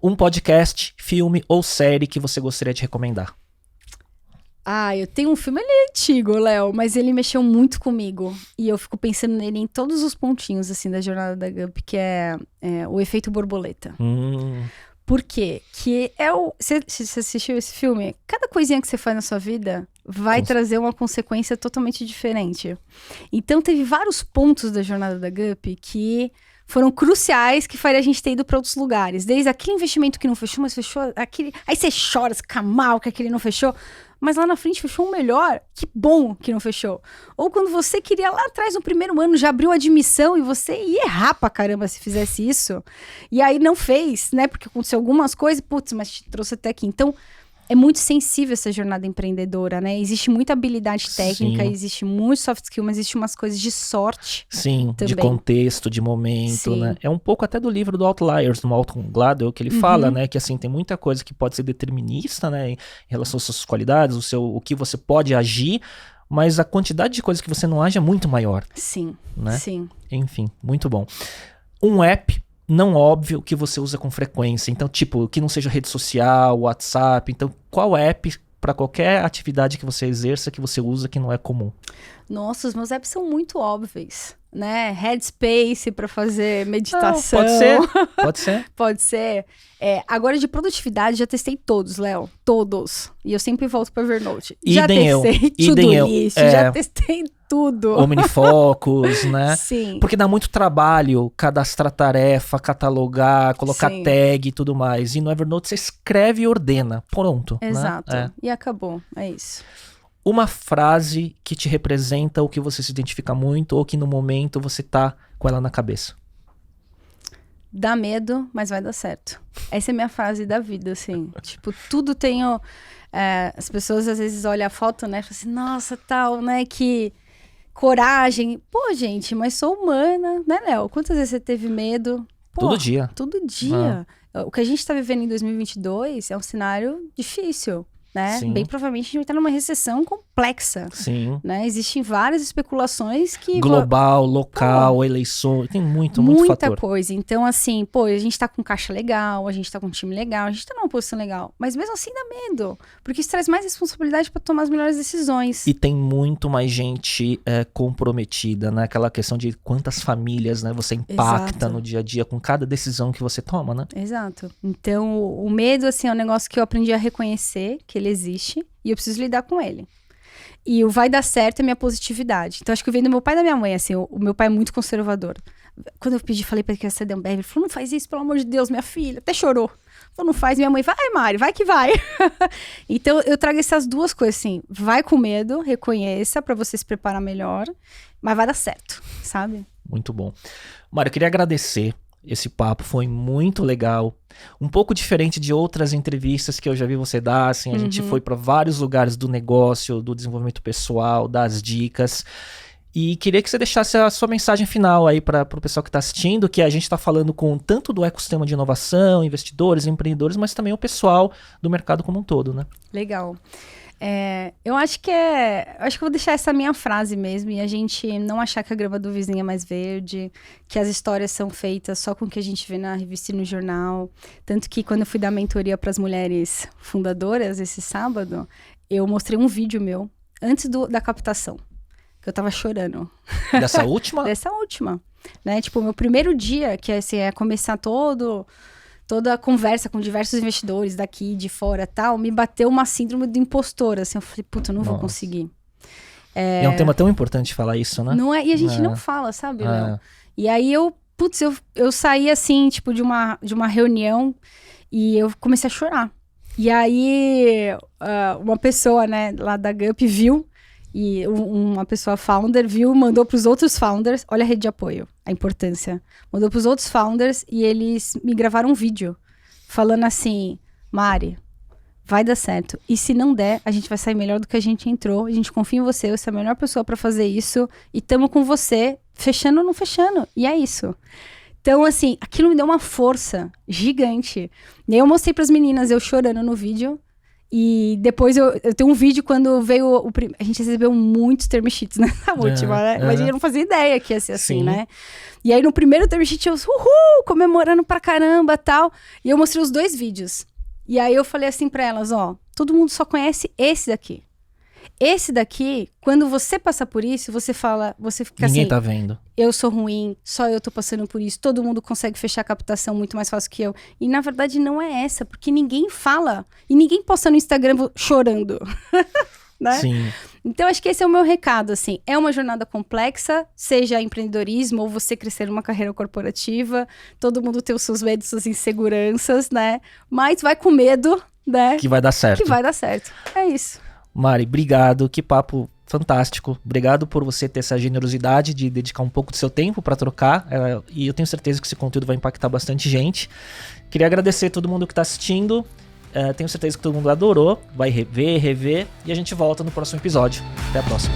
Um podcast, filme ou série que você gostaria de recomendar? Eu tenho um filme, ele é antigo, Léo, mas ele mexeu muito comigo. E eu fico pensando nele em todos os pontinhos, assim, da jornada da GUP, que é o efeito borboleta. Por quê? Que você assistiu esse filme? Cada coisinha que você faz na sua vida vai trazer uma consequência totalmente diferente. Então, teve vários pontos da jornada da GUP que foram cruciais, que faria a gente ter ido para outros lugares. Desde aquele investimento que não fechou, mas fechou aquele... Aí você chora, você fica mal que aquele não fechou. Mas lá na frente fechou um melhor. Que bom que não fechou. Ou quando você queria lá atrás, no primeiro ano, já abriu a admissão e você ia errar pra caramba se fizesse isso. E aí não fez, né? Porque aconteceu algumas coisas, putz, mas te trouxe até aqui. Então, é muito sensível essa jornada empreendedora, né? Existe muita habilidade técnica, existe muito soft skill, mas existe umas coisas de sorte. Sim, também. De contexto, de momento, né? É um pouco até do livro do Outliers, do Malcolm Gladwell, que ele fala, né? Que assim, tem muita coisa que pode ser determinista, né? Em relação às suas qualidades, o que você pode agir, mas a quantidade de coisas que você não age é muito maior. Sim, né? sim. Enfim, muito bom. Um app não óbvio que você usa com frequência. Então, tipo, que não seja rede social, WhatsApp. Então, qual app para qualquer atividade que você exerça, que você usa, que não é comum? Nossa, os meus apps são muito óbvios, né? Headspace para fazer meditação. Pode ser, pode ser. Pode ser. Agora, de produtividade, já testei todos, Léo. Todos. E eu sempre volto para Evernote. Já testei To-Do List, já testei tudo. OmniFocus, né? Sim. Porque dá muito trabalho cadastrar tarefa, catalogar, colocar tag e tudo mais. E no Evernote você escreve e ordena. Pronto. Exato. Né? E acabou. É isso. Uma frase que te representa ou que você se identifica muito ou que no momento você tá com ela na cabeça. Dá medo, mas vai dar certo. Essa é a minha frase da vida, assim. Tipo, tudo tem... as pessoas às vezes olham a foto, né? E falam assim, nossa, tal, né? Que coragem. Pô, gente, mas sou humana, né, Léo? Quantas vezes você teve medo? Pô, todo dia. Todo dia. O que a gente tá vivendo em 2022 é um cenário difícil, né? Sim. Bem provavelmente a gente vai estar numa recessão complexa. Sim. Né? Existem várias especulações que... Global, local, eleições, tem muito muita fator. coisa. Então, assim, pô, a gente tá com caixa legal, a gente tá com um time legal, a gente tá numa posição legal. Mas mesmo assim dá medo. Porque isso traz mais responsabilidade pra tomar as melhores decisões. E tem muito mais gente comprometida, né? Aquela questão de quantas famílias, né, você impacta no dia a dia com cada decisão que você toma, né? Exato. Então, o medo, assim, é um negócio que eu aprendi a reconhecer, que ele existe, e eu preciso lidar com ele. E o vai dar certo é minha positividade. Então, acho que eu venho do meu pai e da minha mãe, assim, o meu pai é muito conservador. Quando eu falei pra ele que ia ser Ambev, ele falou, não faz isso, pelo amor de Deus, minha filha, até chorou. Falou, não faz, minha mãe, vai, Mari, vai que vai. Então, eu trago essas duas coisas, assim, vai com medo, reconheça pra você se preparar melhor, mas vai dar certo, sabe? Muito bom. Mari, eu queria agradecer. Esse papo foi muito legal. Um pouco diferente de outras entrevistas que eu já vi você dar. Assim, a gente foi para vários lugares do negócio, do desenvolvimento pessoal, das dicas. E queria que você deixasse a sua mensagem final aí para o pessoal que está assistindo, que a gente está falando com tanto do ecossistema de inovação, investidores, empreendedores, mas também o pessoal do mercado como um todo, né? Legal. Eu acho que eu vou deixar essa minha frase mesmo, e a gente não achar que a grama do vizinho é mais verde, que as histórias são feitas só com o que a gente vê na revista e no jornal. Tanto que quando eu fui dar mentoria para as mulheres fundadoras esse sábado, eu mostrei um vídeo meu antes da captação, que eu tava chorando. Dessa última? Dessa última, né? Tipo, o meu primeiro dia, que assim, é começar toda a conversa com diversos investidores daqui, de fora e tal, me bateu uma síndrome do impostor, assim, eu falei, puta, eu não vou conseguir. É um tema tão importante falar isso, né? Não é, e a gente não fala, sabe, Léo? E aí eu saí assim, tipo, de uma reunião e eu comecei a chorar. E aí uma pessoa, né, lá da Gup viu, e uma pessoa founder viu, mandou para os outros founders, olha a rede de apoio, a importância. Mandou para os outros founders e eles me gravaram um vídeo falando assim, Mari, vai dar certo. E se não der, a gente vai sair melhor do que a gente entrou. A gente confia em você, você é a melhor pessoa para fazer isso. E tamo com você, fechando ou não fechando. E é isso. Então, assim, aquilo me deu uma força gigante. E aí eu mostrei para as meninas, eu chorando no vídeo. E depois eu tenho um vídeo quando veio a gente recebeu muitos term sheets nessa última, né? Mas eu não fazia ideia que ia ser assim, né? E aí no primeiro term sheet eu comemorando pra caramba e tal. E eu mostrei os 2 vídeos. E aí eu falei assim pra elas, todo mundo só conhece esse daqui. Esse daqui, quando você passa por isso, você fica Ninguém assim... tá vendo. Eu sou ruim, só eu tô passando por isso. Todo mundo consegue fechar a captação muito mais fácil que eu. E na verdade não é essa, porque ninguém fala. E ninguém posta no Instagram chorando. Né? Sim. Então acho que esse é o meu recado, assim. É uma jornada complexa, seja empreendedorismo ou você crescer numa carreira corporativa. Todo mundo tem os seus medos, suas inseguranças, né? Mas vai com medo, né? Que vai dar certo. Que vai dar certo. É isso. Mari, obrigado. Que papo fantástico. Obrigado por você ter essa generosidade de dedicar um pouco do seu tempo para trocar. E eu tenho certeza que esse conteúdo vai impactar bastante gente. Queria agradecer a todo mundo que está assistindo. Tenho certeza que todo mundo adorou. Vai rever. E a gente volta no próximo episódio. Até a próxima.